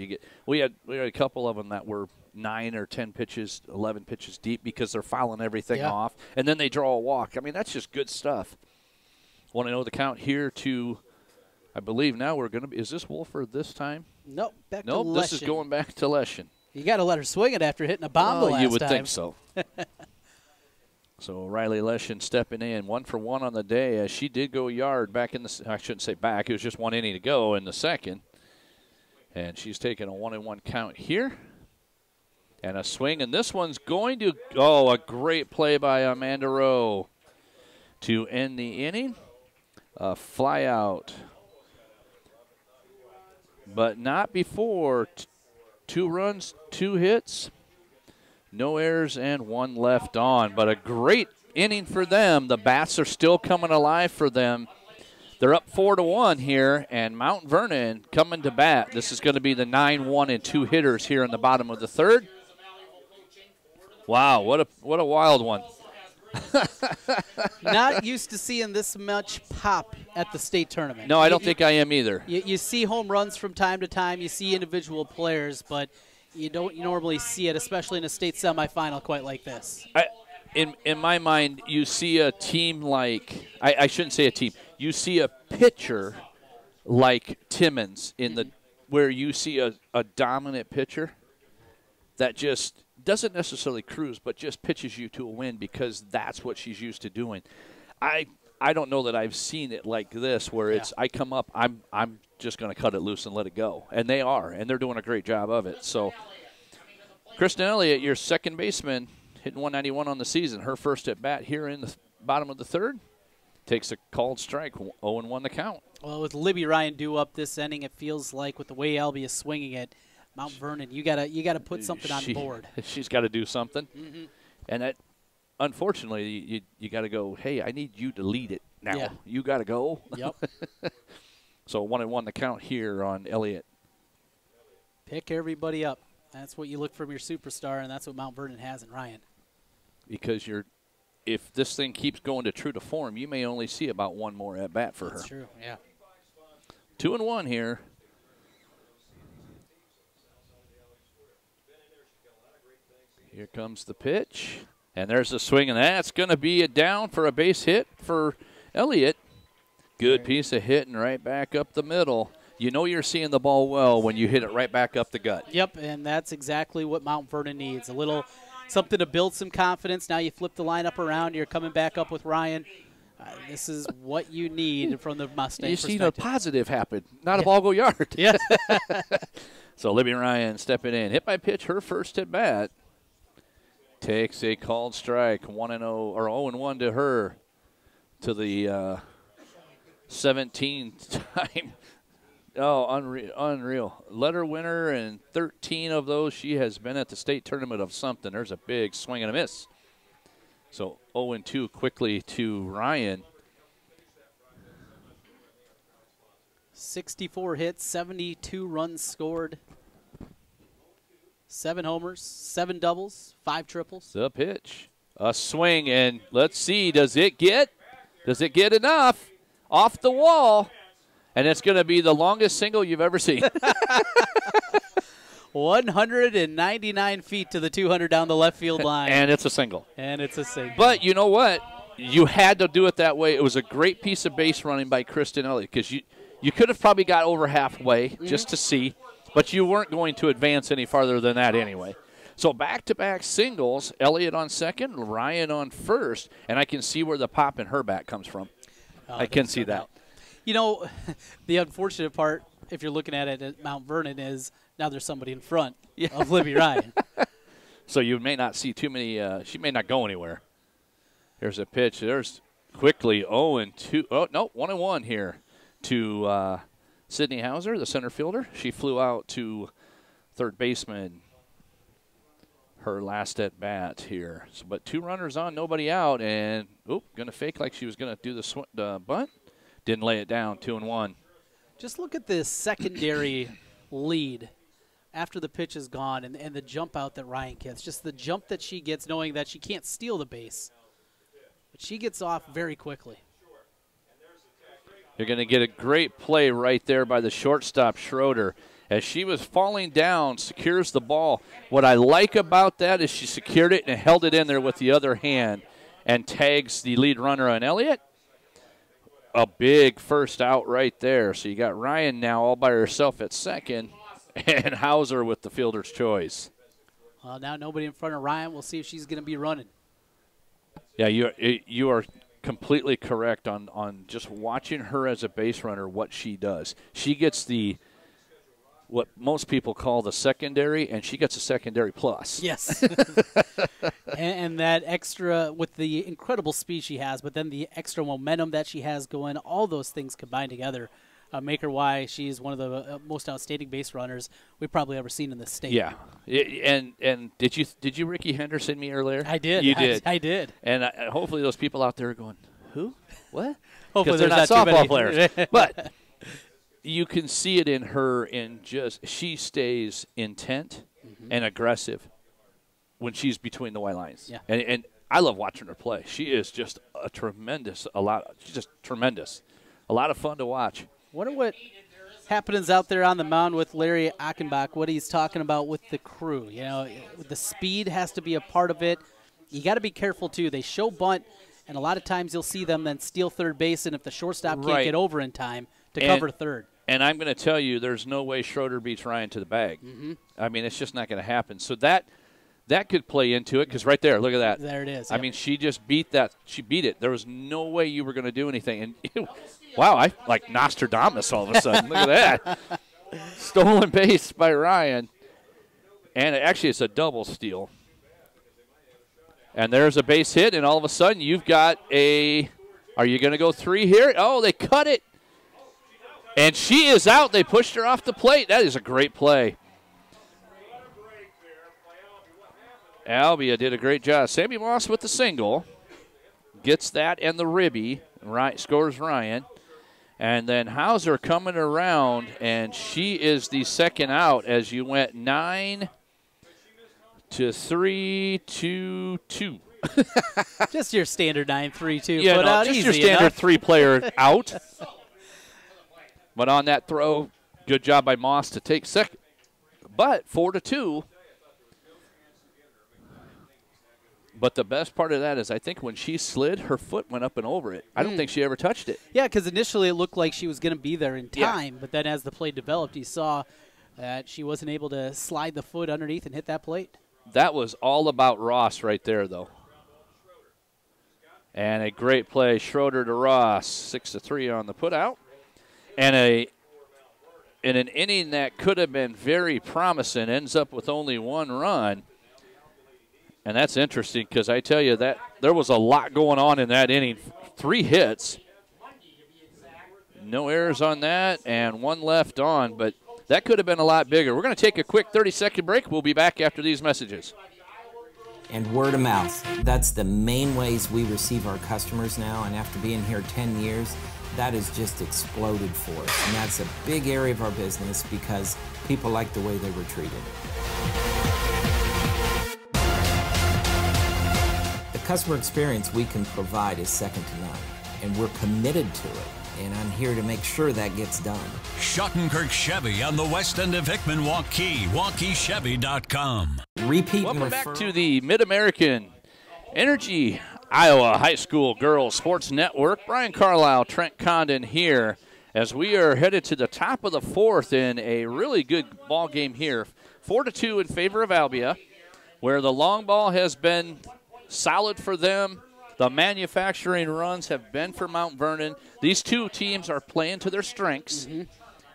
we had a couple of them that were 9 or 10 pitches, 11 pitches deep, because they're fouling everything off, and then they draw a walk. I mean, that's just good stuff. Want to know the count here to, I believe now we're going to be, is this Wolford this time? Nope, back to Leshin. This is going back to Leshin. You got to let her swing it after hitting a bomb the last time. You would think so. So Riley Leshin stepping in, 1 for 1 on the day, as she did go yard back in the, I shouldn't say back, it was just 1 inning to go in the second. And she's taking a 1-1 count here. And a swing, and this one's going to, a great play by Amanda Rowe to end the inning. A fly out. But not before. 2 runs, 2 hits, no errors, and 1 left on. But a great inning for them. The bats are still coming alive for them. They're up 4-1 here, and Mount Vernon coming to bat. This is going to be the 9-1 and 2 hitters here in the bottom of the 3rd. Wow, what a wild one. Not used to seeing this much pop at the state tournament. No, I don't think I am either. You see home runs from time to time. You see individual players, but you don't normally see it, especially in a state semifinal quite like this. In my mind, you see a team like – I shouldn't say a team. You see a pitcher like Timmons where you see a dominant pitcher that just – doesn't necessarily cruise, but just pitches you to a win because that's what she's used to doing. I don't know that I've seen it like this, where it's I come up, I'm just going to cut it loose and let it go, and they are, and they're doing a great job of it. So, Kristen Elliott, your second baseman, hitting 191 on the season, her first at bat here in the bottom of the 3rd. takes a called strike, 0-1 the count. Well, with Libby Ryan due up this inning, it feels like with the way Albia is swinging it, Mount Vernon, you gotta put something on the board. She's got to do something. Mm-hmm. And that, unfortunately, you got to go, hey, I need you to lead it now. Yeah. You got to go. Yep. So 1-1 the count here on Elliott. Pick everybody up. That's what you look from your superstar, and that's what Mount Vernon has in Ryan. Because if this thing keeps going to true to form, you may only see about one more at bat for her. That's true, yeah. 2-1 here. Here comes the pitch. And there's a swing, and that's going to be a down for a base hit for Elliott. Good piece of hitting right back up the middle. You know you're seeing the ball well when you hit it right back up the gut. Yep, and that's exactly what Mount Vernon needs. A little something to build some confidence. Now you flip the lineup around. You're coming back up with Ryan. This is what you need from the Mustang You perspective. see the positive happen, not a ball go yard. Yeah. So Libby Ryan stepping in. Hit by pitch, her first at bat. Takes a called strike, 1-0 or 0-1 to her, to the 17th time. Oh, unreal. Letter winner, and 13 of those she has been at the state tournament of something. There's a big swing and a miss. So 0-2 quickly to Ryan. 64 hits, 72 runs scored. 7 homers, 7 doubles, 5 triples. The pitch. A swing, and let's see, does it get enough? Off the wall, and it's going to be the longest single you've ever seen. 199 feet to the 200 down the left field line. And it's a single. But you know what? You had to do it that way. It was a great piece of base running by Kristen Elliott, because you could have probably got over halfway just to see, but you weren't going to advance any farther than that anyway. So back-to-back singles, Elliott on second, Ryan on first, and I can see where the pop in her bat comes from. I can see that. You know, the unfortunate part, if you're looking at it at Mount Vernon, is now there's somebody in front of Libby Ryan. So you may not see too many. She may not go anywhere. Here's a pitch. There's quickly 0-2. Oh, no, 1-1 here to Sydney Hauser, the center fielder. She flew out to third baseman her last at bat here. So, but 2 runners on, nobody out, and going to fake like she was going to do the bunt. Didn't lay it down, 2-1. Just look at this secondary lead after the pitch is gone, and the jump out that Ryan gets. Just the jump that she gets, knowing that she can't steal the base. But she gets off very quickly. You're going to get a great play right there by the shortstop, Schroeder. As she was falling down, secures the ball. What I like about that is she secured it and held it in there with the other hand and tags the lead runner on Elliott. A big first out right there. So you got Ryan now all by herself at second and Hauser with the fielder's choice. Well, now nobody in front of Ryan. We'll see if she's going to be running. Yeah, you are completely correct on just watching her as a base runner, what she does. She gets what most people call the secondary, and she gets a secondary plus. Yes. and that extra, with the incredible speed she has, but then the extra momentum that she has going, all those things combined together make her why she's one of the most outstanding base runners we've probably ever seen in this state. Yeah. And did you Ricky Henderson me earlier? I did. You did. I did. And hopefully those people out there are going, who? What? Hopefully they're not too softball many. players. But you can see it in her she stays intent and aggressive when she's between the white lines. Yeah. And I love watching her play. She is just she's just tremendous. A lot of fun to watch. Wonder what happens out there on the mound with Larry Achenbach, what he's talking about with the crew. You know, the speed has to be a part of it. You got to be careful, too. They show bunt, and a lot of times you'll see them then steal third base, and if the shortstop can't get over in time to cover third. And I'm going to tell you, there's no way Schroeder beats Ryan to the bag. I mean, it's just not going to happen. So that could play into it, because right there, look at that. There it is. I mean, she just beat that. She beat it. There was no way you were going to do anything. And wow, I like Nostradamus all of a sudden. Look at that. Stolen base by Ryan. And actually, it's a double steal. And there's a base hit, and all of a sudden, you've got a Are you going to go 3 here? Oh, they cut it. And she is out. They pushed her off the plate. That is a great play. Albia did a great job. Sami Moss with the single. Gets that and the ribby. Right, scores Ryan. And then Hauser coming around, and she is the second out as you went 9 to 3 to 2. Just your standard 9-3-2. Yeah, put out just easy your standard enough. 3-player out. But on that throw, good job by Moss to take second. But 4 to 2. But the best part of that is I think when she slid, her foot went up and over it. I don't think she ever touched it. Yeah, because initially it looked like she was going to be there in time, but then as the play developed, you saw that she wasn't able to slide the foot underneath and hit that plate. That was all about Ross right there, though. And a great play, Schroeder to Ross, 6-3 on the putout. And in an inning that could have been very promising, ends up with only 1 run. And that's interesting because I tell you that there was a lot going on in that inning. 3 hits. No errors on that and 1 left on, but that could have been a lot bigger. We're going to take a quick 30-second break. We'll be back after these messages. And word of mouth. That's the main ways we receive our customers now. And after being here 10 years, that has just exploded for us. And that's a big area of our business because people like the way they were treated. The customer experience we can provide is second to none. And we're committed to it. And I'm here to make sure that gets done. Schottenkirk Chevy on the west end of Hickman, Waukee, WaukeeChevy.com. Repeat Welcome and back refer. to the Mid-American Energy Iowa High School Girls Sports Network. Brian Carlisle, Trent Condon here as we are headed to the top of the 4th in a really good ball game here. 4-2 in favor of Albia, where the long ball has been solid for them. The manufacturing runs have been for Mount Vernon. These two teams are playing to their strengths.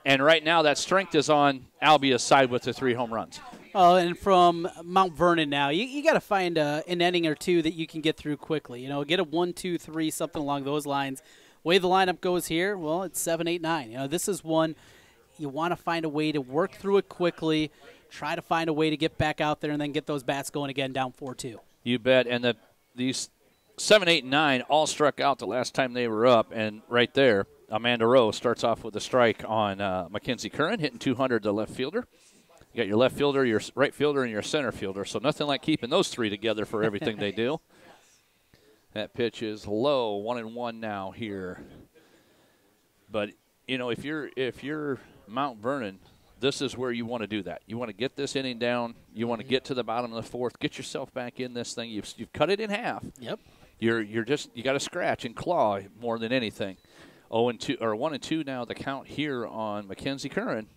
And right now that strength is on Albia's side with the 3 home runs. Oh, and from Mount Vernon now, you got to find an inning or 2 that you can get through quickly. You know, get a 1, 2, 3, something along those lines. Way the lineup goes here, well, it's 7, 8, 9. You know, this is one you want to find a way to work through it quickly, try to find a way to get back out there, and then get those bats going again down 4-2. You bet. And these 7, 8, 9 all struck out the last time they were up, and right there, Amanda Rowe starts off with a strike on Mackenzie Curran, hitting 200 to left fielder. You got your left fielder, your right fielder, and your center fielder, so nothing like keeping those 3 together for everything they do. That pitch is low, 1-1 now here. But, you know, if you're Mount Vernon, this is where you want to do that. You want to get this inning down. You want to get to the bottom of the 4th, get yourself back in this thing. You've cut it in half. Yep. You got to scratch and claw more than anything. 0-2 or 1-2 now the count here on Mackenzie Curran.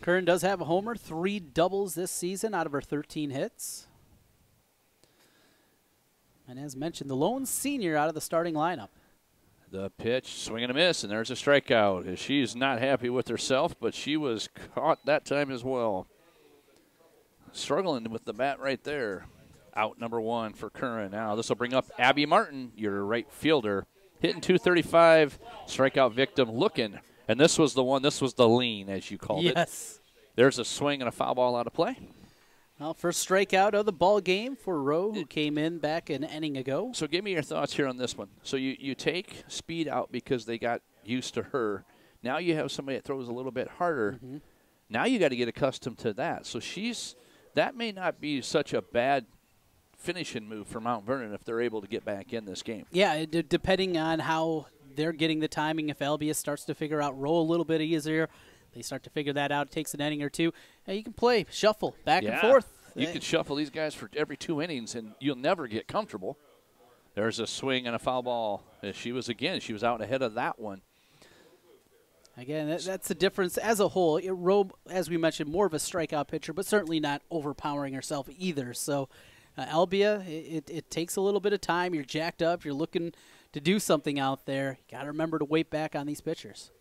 Curran does have a homer, 3 doubles this season out of her 13 hits. And as mentioned, the lone senior out of the starting lineup. The pitch, swing and a miss, and there's a strikeout. She's not happy with herself, but she was caught that time as well. Struggling with the bat right there. Out number 1 for Curran. Now this will bring up Abby Martin, your right fielder, hitting 235, strikeout victim looking. And this was the one, this was the lean, as you called it. Yes. There's a swing and a foul ball out of play. Well, first strikeout of the ball game for Rowe, who came in back an inning ago. So give me your thoughts here on this one. So you take speed out because they got used to her. Now you have somebody that throws a little bit harder. Now you got to get accustomed to that. So that may not be such a bad finishing move for Mount Vernon if they're able to get back in this game. Yeah, depending on how they're getting the timing. If Albia starts to figure out Rowe a little bit easier, they start to figure that out. It takes an inning or 2. And you can play, shuffle, back and forth. You could shuffle these guys for every 2 innings, and you'll never get comfortable. There's a swing and a foul ball. She was out ahead of that one. Again, that's the difference as a whole. Rowe, as we mentioned, more of a strikeout pitcher, but certainly not overpowering herself either. So Albia, it takes a little bit of time. You're jacked up. You're looking to do something out there. You got to remember to wait back on these pitchers.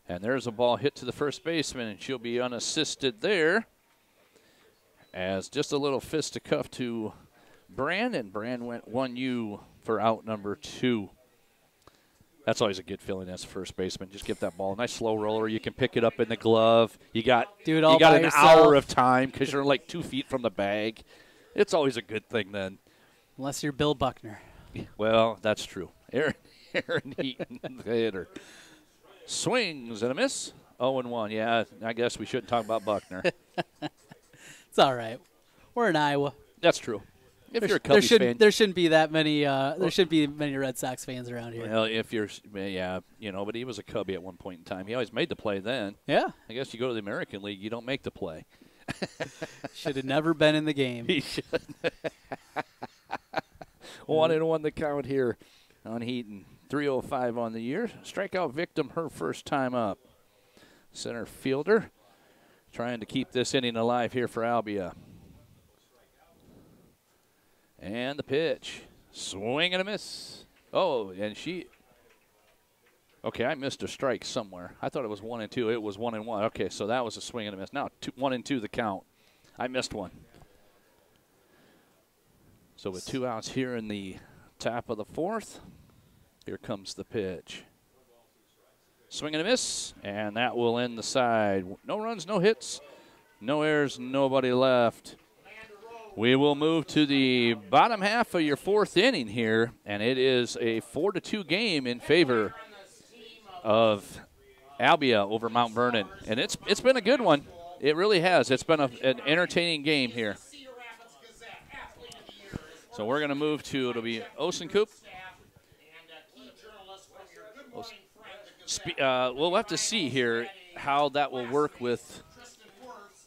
And there's a ball hit to the first baseman, and she'll be unassisted there. As just a little fisticuff to Brand went 1U for out number 2. That's always a good feeling as a first baseman. Just get that ball, a nice slow roller. You can pick it up in the glove. You got an hour of time because you're like 2 feet from the bag. It's always a good thing then. Unless you're Bill Buckner. Well, that's true. Aaron Heaton, the hitter. Swings and a miss. 0-1. Yeah, I guess we shouldn't talk about Buckner. It's all right. We're in Iowa. That's true. If you're a Cubbies fan, there shouldn't be that many. There shouldn't be many Red Sox fans around here. Well, if you're, yeah, but he was a Cubby at one point in time. He always made the play then. Yeah. I guess you go to the American League, you don't make the play. Should have never been in the game. He should. 1-1 the count here on Heaton. 305 on the year. Strikeout victim her first time up. Center fielder trying to keep this inning alive here for Albia. And the pitch. Swing and a miss. Oh, and she. Okay, I missed a strike somewhere. I thought it was 1-2. It was 1-1. Okay, so that was a swing and a miss. Now 1-2 the count. I missed one. So with 2 outs here in the top of the 4th, here comes the pitch. Swing and a miss, and that will end the side. No runs, no hits, no errors, nobody left. We will move to the bottom half of your 4th inning here, and it is a 4-2 game in favor of Albia over Mount Vernon. And it's been a good one. It really has. It's been an entertaining game here. So we're going to move to, it'll be Osenkoop. We'll have to see here how that will work with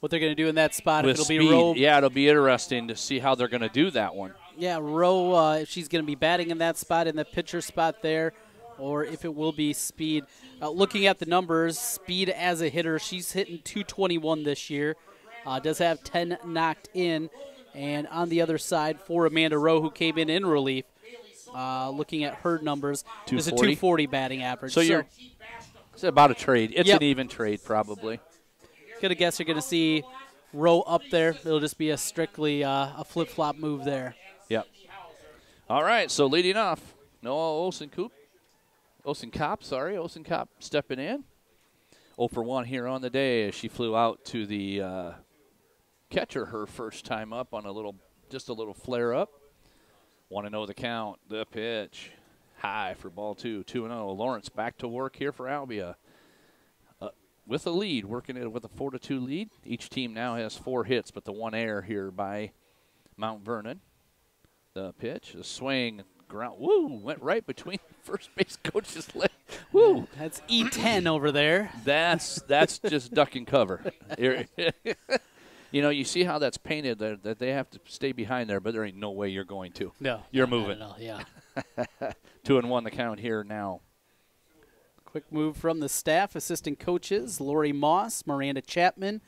what they're going to do in that spot. If it'll speed. Be Rowe. Yeah, it'll be interesting to see how they're going to do that one. Yeah, Rowe, if she's going to be batting in that spot, in the pitcher spot there, or if it will be Speed. Looking at the numbers, Speed as a hitter, she's hitting .221 this year. Does have 10 knocked in. And on the other side, for Amanda Rowe, who came in relief, looking at her numbers, there's a .240 batting average. So it's about a trade. It's an even trade, probably. Gonna guess you're gonna see Rowe up there. It'll just be a strictly a flip-flop move there. Yep. All right, so leading off, Noah Osenkoop stepping in. 0 for 1 here on the day as she flew out to the catcher her first time up on just a little flare up. 1-0 the count. The pitch high for ball 2. 2-0. Lawrence back to work here for Albia. With a lead, working it with a 4-2 lead. Each team now has 4 hits, but the 1 error here by Mount Vernon. The pitch, the swing, ground. Woo! Went right between first base coach's leg. Woo! That's E10 over there. That's just duck and cover. You see how that's painted there, that they have to stay behind there, but there ain't no way you're going to. No. You're moving. Not at all, yeah. 2-1 the count here now. Quick move from the staff. Assistant coaches, Lori Moss, Miranda Chapman,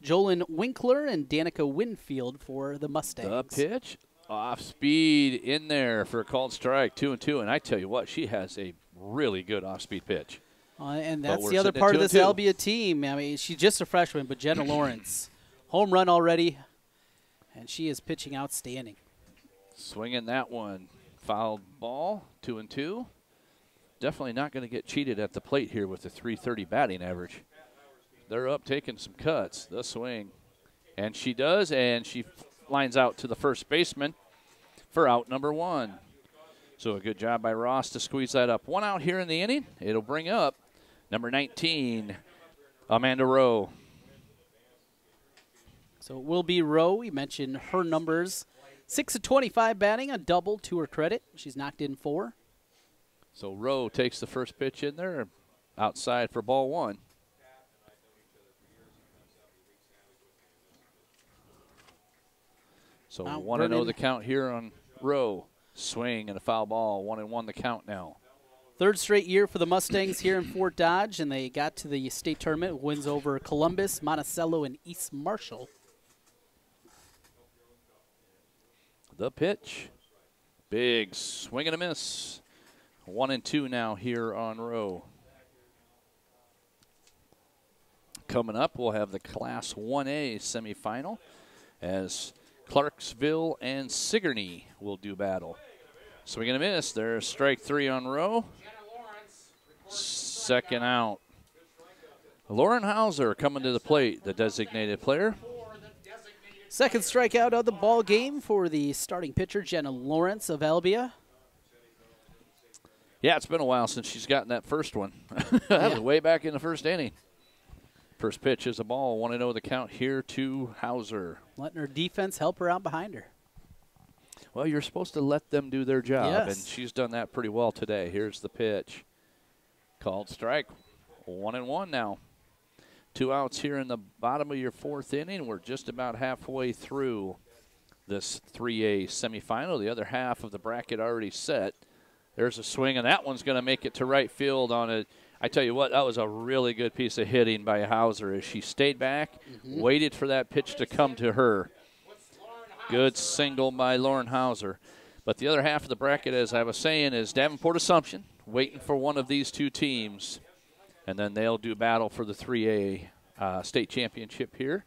Jolyn Winkler, and Danica Winfield for the Mustangs. The pitch, off speed in there for a called strike, 2-2. And I tell you what, she has a really good off-speed pitch. And that's the other part of this Albia team. I mean, she's just a freshman, but Jenna Lawrence, home run already, and she is pitching outstanding. Swinging that one. Fouled ball, 2-2. Definitely not going to get cheated at the plate here with the .330 batting average. They're up taking some cuts. The swing. And she does, and she lines out to the first baseman for out number 1. So a good job by Ross to squeeze that up. 1 out here in the inning. It'll bring up number 19, Amanda Rowe. So it will be Rowe. We mentioned her numbers. 6 of 25 batting, a double to her credit. She's knocked in 4. So Rowe takes the first pitch in there, outside for ball 1. So 1-0 the count here on Rowe. Swing and a foul ball. 1-1 the count now. Third straight year for the Mustangs here in Fort Dodge, and they got to the state tournament. Wins over Columbus, Monticello, and East Marshall. The pitch. Big swing and a miss. 1-2 now here on Rowe. Coming up, we'll have the Class 1A semifinal as Clarksville and Sigourney will do battle. Swing and a miss. There's strike 3 on row. Second out. Lauren Hauser coming to the plate, the designated player. Second strikeout of the ball game for the starting pitcher, Jenna Lawrence of Albia. Yeah, it's been a while since she's gotten that first one. That was way back in the first inning. First pitch is a ball. 1-0 the count here to Hauser. Letting her defense help her out behind her. Well, you're supposed to let them do their job, Yes. and she's done that pretty well today. Here's the pitch. Called strike. 1-1 now. 2 outs here in the bottom of your 4th inning. We're just about halfway through this 3A semifinal. The other half of the bracket already set. There's a swing, and that one's going to make it to right field on a – I tell you what, that was a really good piece of hitting by Hauser as she stayed back, waited for that pitch to come to her. Good single by Lauren Hauser. But the other half of the bracket, as I was saying, is Davenport Assumption, waiting for one of these two teams. And then they'll do battle for the 3A state championship here.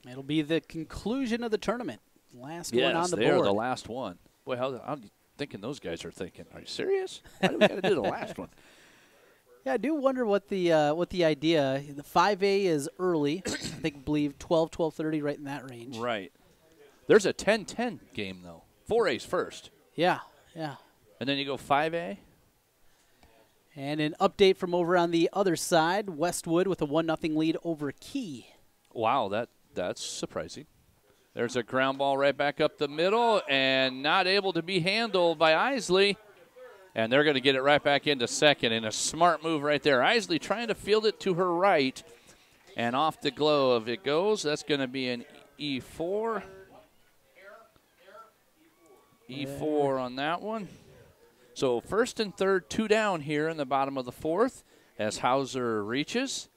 It'll be the conclusion of the tournament. Last one on the board. Yes, they're the last one. Boy, I'm thinking those guys are thinking, are you serious? Why do we got to do the last one? Yeah, I do wonder what the idea. The 5A is early. I believe 12:30, right in that range. Right. There's a 10-10 game, though. 4A's first. Yeah. And then you go 5A. And an update from over on the other side. Westwood with a 1-0 lead over Key. Wow, that's surprising. There's a ground ball right back up the middle and not able to be handled by Isley. And they're going to get it right back into second in a smart move right there. Isley trying to field it to her right. And off the glove it goes. That's going to be an E4. E4 on that one. So first and third, 2 down here in the bottom of the 4th as Hauser reaches.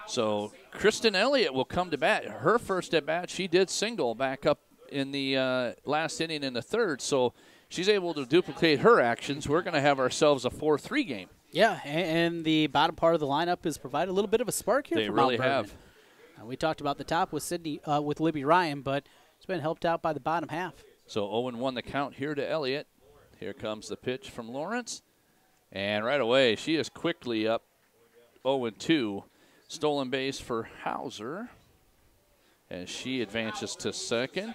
So Kristen Elliott will come to bat. Her first at bat, she did single back up in the last inning in the 3rd. So she's able to duplicate her actions. We're going to have ourselves a 4-3 game. Yeah, and the bottom part of the lineup has provided a little bit of a spark here. They for really Mount have. Vernon. We talked about the top with with Libby Ryan, but it's been helped out by the bottom half. So 0-1 the count here to Elliott. Here comes the pitch from Lawrence. And right away, she is quickly up 0-2. Stolen base for Hauser as she advances to second.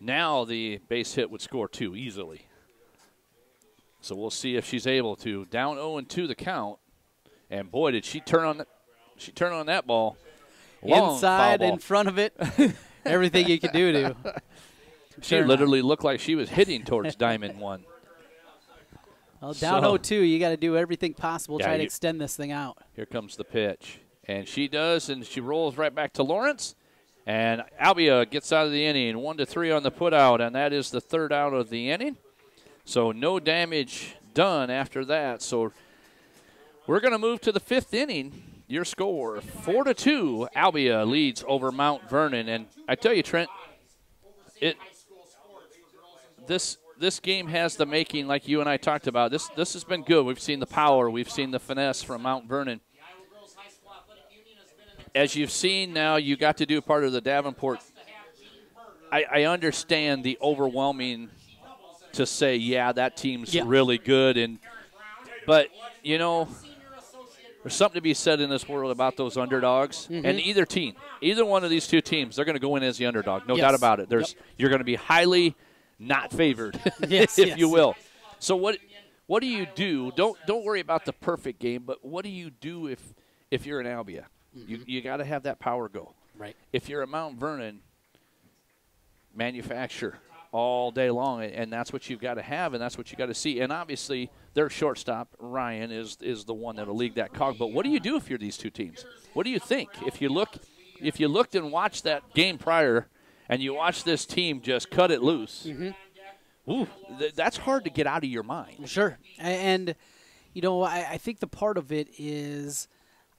Now the base hit would score 2 easily. So we'll see if she's able to. Down 0-2 the count. And boy, did she turn on that ball. Long Inside, foul ball. in front of it, everything you can do to. She literally looked like she was hitting towards Diamond 1. Well, down 0-2, you got to do everything possible, try to extend this thing out. Here comes the pitch. And she does, and she rolls right back to Lawrence. And Albia gets out of the inning, 1-3 on the putout, and that is the 3rd out of the inning. So no damage done after that. So we're going to move to the 5th inning. Your score, 4-2. Albia leads over Mount Vernon. And I tell you, Trent, this game has the making, like you and I talked about. This has been good. We've seen the power. We've seen the finesse from Mount Vernon. As you've seen now, you got to do part of the Davenport. I understand the overwhelming to say, yeah, that team's really good. But, you know, there's something to be said in this world about those underdogs. And either one of these two teams, they're going to go in as the underdog. No doubt about it. You're going to be highly not favored, if you will. So what do you do? Don't worry about the perfect game, but what do you do if you're an Albia? You got to have that power go. Right. If you're a Mount Vernon, manufacture all day long, and that's what you've got to have, and that's what you got to see. And obviously, their shortstop Ryan is the one that'll lead that cog. But what do you do if you're these two teams? What do you think if you looked and watched that game prior, and you watch this team just cut it loose? Ooh, that's hard to get out of your mind. Sure, and you know, I think the part of it is,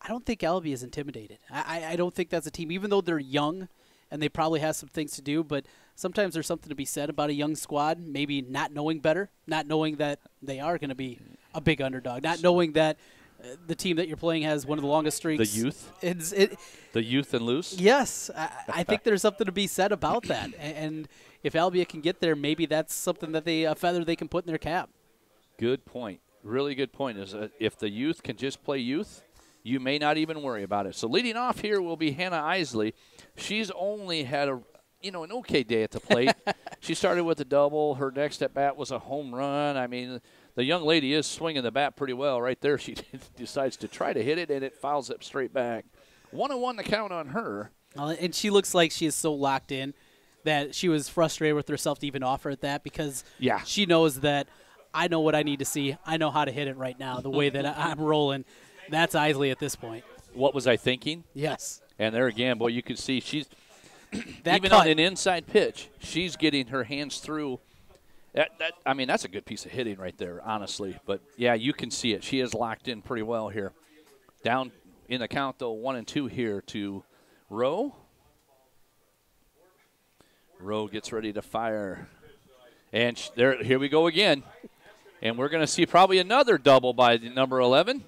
I don't think Albia is intimidated. I don't think that's a team, even though they're young and they probably have some things to do, but sometimes there's something to be said about a young squad, maybe not knowing better, not knowing that they are going to be a big underdog, not knowing that the team that you're playing has one of the longest streaks. The youth? The youth and loose? Yes. I think there's something to be said about that. And if Albia can get there, maybe that's something that a feather they can put in their cap. Good point. Really good point is if the youth can just play youth, you may not even worry about it. So leading off here will be Hannah Isley. She's only had an okay day at the plate. She started with a double. Her next at bat was a home run. I mean, the young lady is swinging the bat pretty well right there. She decides to try to hit it, and it fouls it straight back. 1-1 the count on her. And she looks like she is so locked in that she was frustrated with herself to even offer at that because she knows that I know what I need to see. I know how to hit it right now, the way that I'm rolling. That's Isley at this point. What was I thinking? Yes. And there again, boy, you can see she's that even cut. on an inside pitch, she's getting her hands through. I mean, that's a good piece of hitting right there, honestly. But, yeah, you can see it. She is locked in pretty well here. Down in the count, though, 1-2 here to Rowe. Rowe gets ready to fire. And here we go again. And we're going to see probably another double by number 11.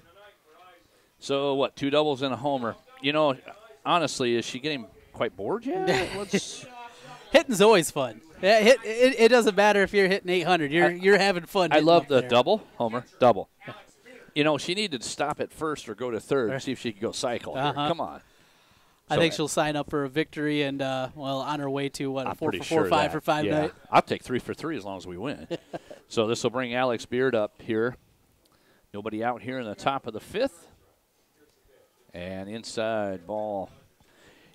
So, what, 2 doubles and a homer. Honestly, is she getting quite bored yet? Hitting's always fun. It doesn't matter if you're hitting 800. You're having fun. I love the double, homer, double. She needed to stop at first or go to third and see if she could go cycle. Come on. I think she'll sign up for a victory and, on her way to, a 4 for 4, 5 for 5 night. I'll take 3 for 3 as long as we win. So this will bring Alex Beard up here. Nobody out here in the top of the 5th. And inside ball.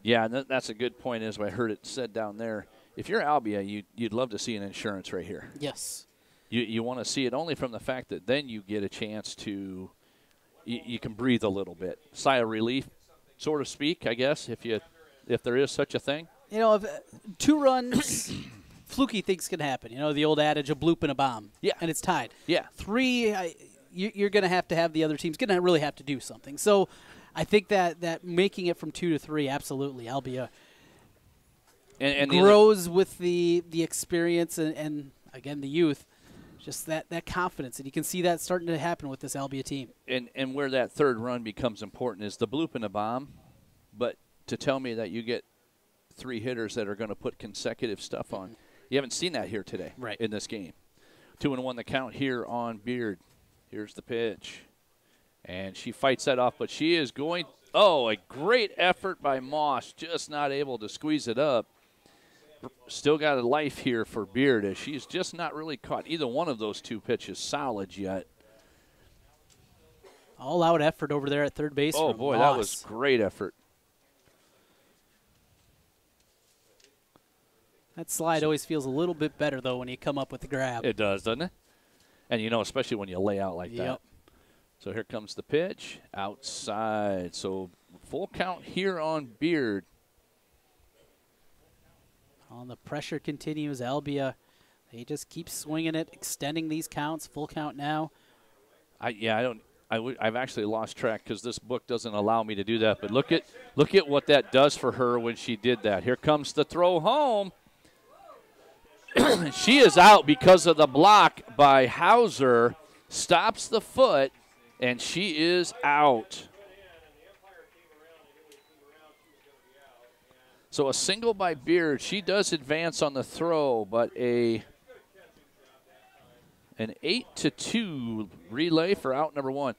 Yeah, and that's a good point, as I heard it said down there. If you're Albia, you'd love to see an insurance right here. Yes. You want to see it only from the fact that then you get a chance to you can breathe a little bit. Sigh of relief, so to speak, I guess, if there is such a thing. If 2 runs, fluky things can happen. The old adage, a bloop and a bomb. Yeah. And it's tied. Yeah. 3, you're going to have the other team's going to really have to do something. So I think that making it from 2 to 3, absolutely, Albia and grows with the experience and again, the youth, just that confidence. And you can see that starting to happen with this Albia team. And where that third run becomes important is the bloop and a bomb, but to tell me that you get 3 hitters that are going to put consecutive stuff on. You haven't seen that here today in this game. 2-1 the count here on Beard. Here's the pitch. And she fights that off, but she is going – a great effort by Moss, just not able to squeeze it up. Still got a life here for Beard, as she's just not really caught either one of those 2 pitches solid yet. All-out effort over there at third base. Oh, boy, that was great effort. That slide always feels a little bit better, though, when you come up with the grab. It does, doesn't it? And, especially when you lay out like that. So here comes the pitch, outside. So full count here on Beard. The pressure continues. Albia, they just keep swinging it, extending these counts. Full count now. I've actually lost track because this book doesn't allow me to do that. But look at what that does for her when she did that. Here comes the throw home. She is out because of the block by Hauser. Stops the foot, and she is out. So a single by Beard. She does advance on the throw, but an 8-2 relay for out number 1.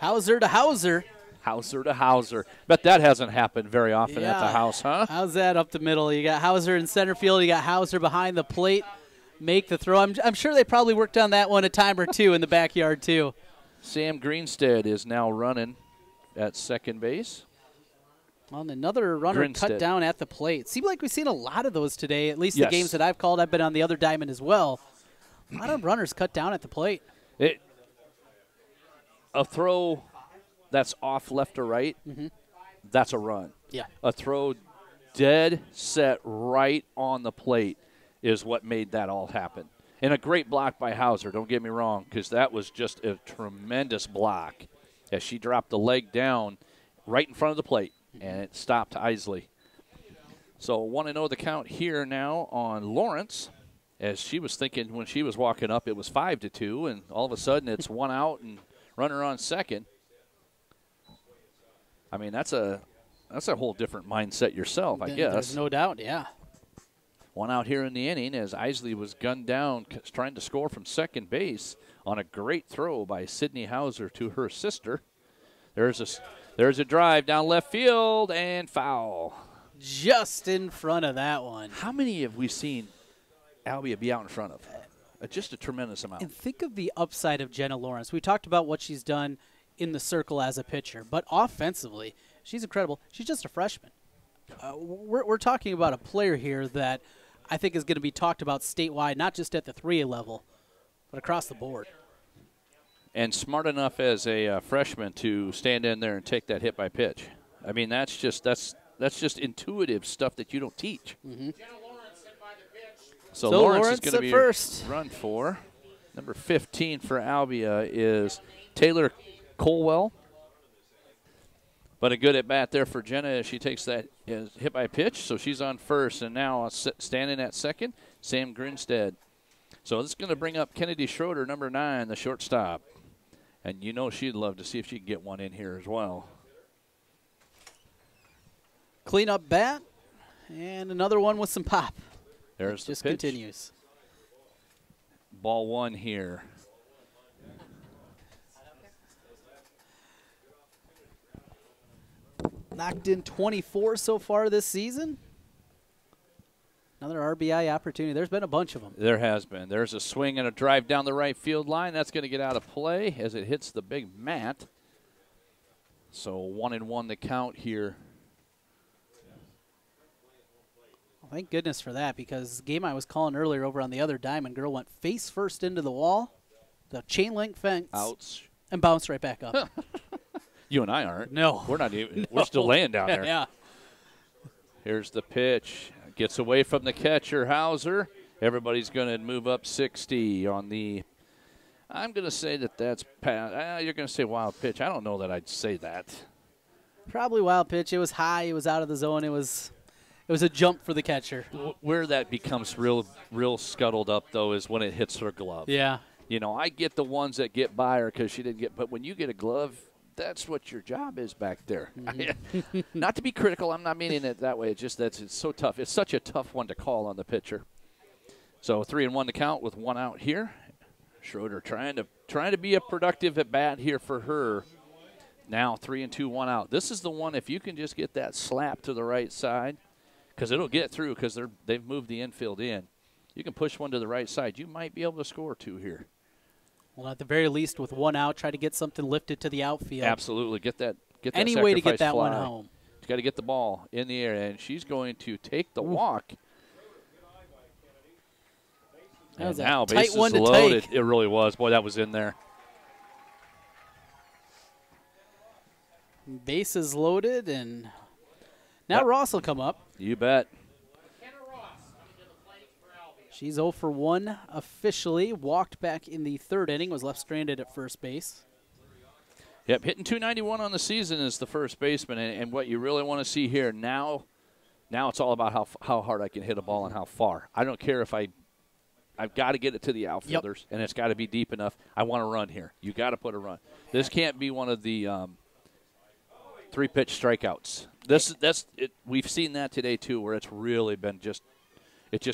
Hauser to Hauser. Hauser to Hauser. Bet that hasn't happened very often at the house, huh? How's that up the middle? You got Hauser in center field. You got Hauser behind the plate. Make the throw. I'm sure they probably worked on that one a time or two in the backyard, too. Sam Greenstead is now running at second base. On another runner cut down at the plate. Seemed like we've seen a lot of those today, at least the games that I've called. I've been on the other diamond as well. A lot of runners cut down at the plate. A throw that's off left or right, that's a run. Yeah. A throw dead set right on the plate is what made that all happen. And a great block by Hauser, don't get me wrong, because that was just a tremendous block as she dropped the leg down right in front of the plate, and it stopped Isley. So 1-0 the count here now on Lawrence, as she was thinking when she was walking up it was 5-2, and all of a sudden it's 1 out and runner on second. I mean, that's a whole different mindset yourself, I guess. There's no doubt, yeah. One out here in the inning as Isley was gunned down trying to score from second base on a great throw by Sydney Hauser to her sister. There's a drive down left field and foul. Just in front of that one. How many have we seen Albia be out in front of? Just a tremendous amount. And think of the upside of Jenna Lawrence. We talked about what she's done in the circle as a pitcher, but offensively, she's incredible. She's just a freshman. We're talking about a player here that I think is going to be talked about statewide, not just at the 3A level, but across the board. And smart enough as a freshman to stand in there and take that hit by pitch. I mean, that's just intuitive stuff that you don't teach. Mm-hmm. So Lawrence is going to be first. Run for. Number 15 for Albia is Taylor Colwell. But a good at bat there for Jenna as she takes that hit by pitch. So she's on first, and now standing at second, Sam Grinstead. So this is going to bring up Kennedy Schroeder, number 9, the shortstop. And you know she'd love to see if she can get one in here as well. Clean up bat, and another one with some pop. There's the just pitch. Continues. Ball 1 here. Knocked in 24 so far this season. Another RBI opportunity. There's been a bunch of them. There has been. There's a swing and a drive down the right field line. That's going to get out of play as it hits the big mat. So 1-1 the count here. Well, thank goodness for that, because the game I was calling earlier over on the other diamond, girl went face first into the wall, the chain link fence, Ouch. and bounced right back up. You and I aren't. No. We're not even. We're still laying down there. Yeah. Here's the pitch. Gets away from the catcher, Hauser. Everybody's going to move up 60 on the. I'm going to say that's past. You're going to say wild pitch. I don't know that I'd say that. Probably wild pitch. It was high. It was out of the zone. It was a jump for the catcher. Where that becomes real scuttled up, though, is when it hits her glove. Yeah. You know, I get the ones that get by her because she didn't get. But when you get a glove, that's what your job is back there. Mm-hmm. Not to be critical, I'm not meaning it that way. It's just that it's so tough. It's such a tough one to call on the pitcher. So 3-1 to count with one out here. Schroeder trying to be a productive at bat here for her. Now 3-2, one out. This is the one, if you can just get that slap to the right side, because it'll get through because they've moved the infield in. You can push one to the right side. You might be able to score 2 here. Well, at the very least, with one out, try to get something lifted to the outfield. Absolutely. Get that any way to get that fly. one home. She's got to get the ball in the air, and she's going to take the walk. That was and now a tight one to loaded. take. It really was. Boy, that was in there. Bases loaded, and now Ross will come up. You bet. She's 0 for 1 officially. Walked back in the 3rd inning. Was left stranded at first base. Yep, hitting .291 on the season is the first baseman, and what you really want to see here now it's all about how hard I can hit a ball and how far. I don't care if I've got to get it to the outfielders, and it's got to be deep enough. I want to run here. You got to put a run. This can't be one of the 3-pitch strikeouts. That's it. We've seen that today too, where it's really been just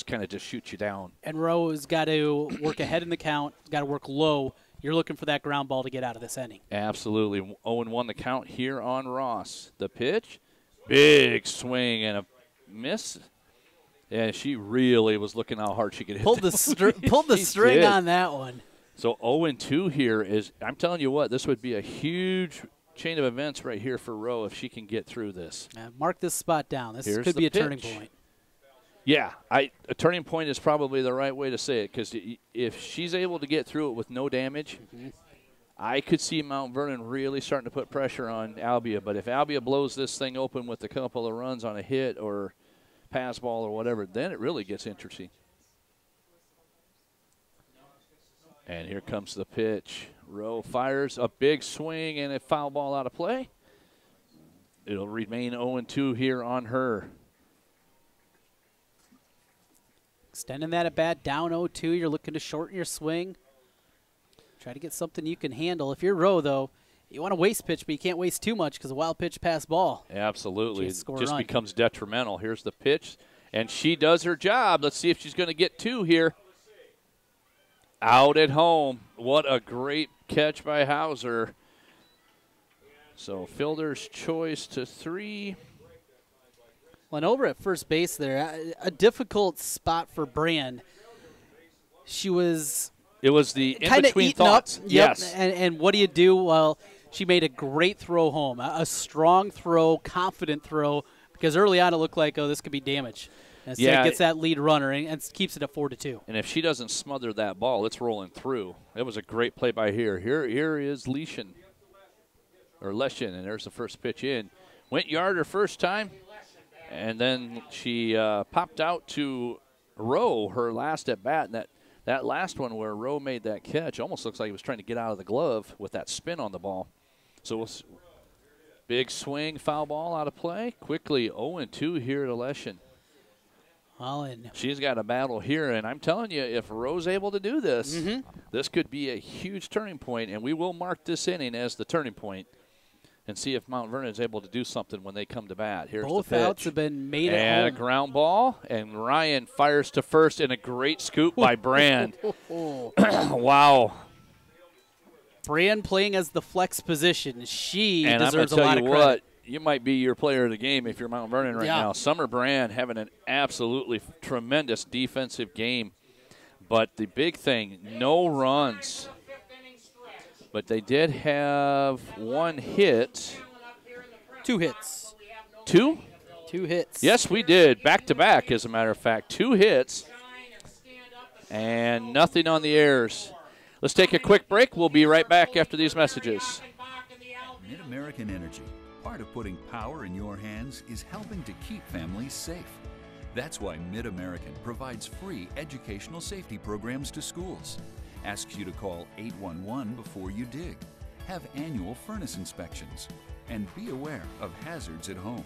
kind of just shoots you down. And Rowe has got to work ahead in the count. Got to work low. You're looking for that ground ball to get out of this inning. Absolutely. 0-1 the count here on Ross. The pitch, big swing and a miss. Yeah, she really was looking how hard she could hit. Pulled the string on that one. So 0-2 here is. I'm telling you what, this would be a huge chain of events right here for Rowe if she can get through this. Mark this spot down. This Here's could be a pitch. turning point. Yeah, a turning point is probably the right way to say it, because if she's able to get through it with no damage, I could see Mount Vernon really starting to put pressure on Albia. But if Albia blows this thing open with a couple of runs on a hit or pass ball or whatever, then it really gets interesting. And here comes the pitch. Rowe fires a big swing and a foul ball out of play. It'll remain 0-2 here on her. Extending that at bat, down 0-2. You're looking to shorten your swing. Try to get something you can handle. If you're Rowe, though, you want to waste pitch, but you can't waste too much because a wild pitch pass ball. Absolutely. It Score a just run. becomes detrimental. Here's the pitch, and she does her job. Let's see if she's going to get 2 here. Out at home. What a great catch by Hauser. So fielder's choice to 3. Well, and over at first base there, a difficult spot for Brand. She was It was the kind of in-between eaten thoughts. up. Yep. Yes. And what do you do? Well, she made a great throw home, a strong throw, confident throw, because early on it looked like, oh, this could be damage. And so it gets that lead runner and keeps it at 4-2. And if she doesn't smother that ball, it's rolling through. It was a great play by here. Here is Leshin, and there's the first pitch in. Went yard her first time, and then she popped out to Rowe her last at bat. And that last one where Rowe made that catch almost looks like he was trying to get out of the glove with that spin on the ball. So big swing, foul ball out of play. Quickly 0-2 here to Leshin. She's got a battle here, and I'm telling you, if Rowe's able to do this, this could be a huge turning point, and we will mark this inning as the turning point and see if Mount Vernon is able to do something when they come to bat. Here's both the pitch. outs have been made at and home. A ground ball, and Ryan fires to first, and a great scoop by Brand. Wow. Brand playing as the flex position. She and deserves a I'm lot gonna of tell you credit. what, you might be your player of the game if you're Mount Vernon right now. Summer Brand having an absolutely tremendous defensive game. But the big thing, no runs. But they did have 1 hit. 2 hits. 2? 2 hits. Yes, we did. Back-to-back, as a matter of fact. 2 hits. And nothing on the errors. Let's take a quick break. We'll be right back after these messages. Mid-American Energy. Part of putting power in your hands is helping to keep families safe. That's why Mid-American provides free educational safety programs to schools, asks you to call 811 before you dig, have annual furnace inspections, and be aware of hazards at home.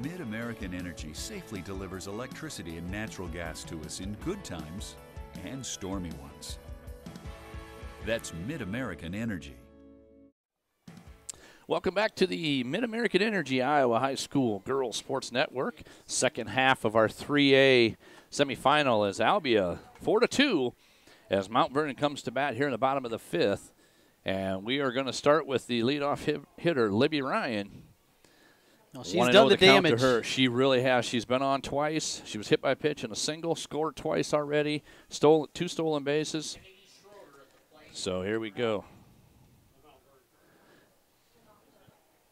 Mid-American Energy safely delivers electricity and natural gas to us in good times and stormy ones. That's Mid-American Energy. Welcome back to the Mid-American Energy Iowa High School Girls Sports Network. Second half of our 3A semifinal is Albia 4-2 as Mount Vernon comes to bat here in the bottom of the 5th. And we are going to start with the leadoff hitter, Libby Ryan. Well, she's done the damage. To her. She really has. She's been on twice. She was hit by a pitch in a single, scored twice already, 2 stolen bases. So here we go.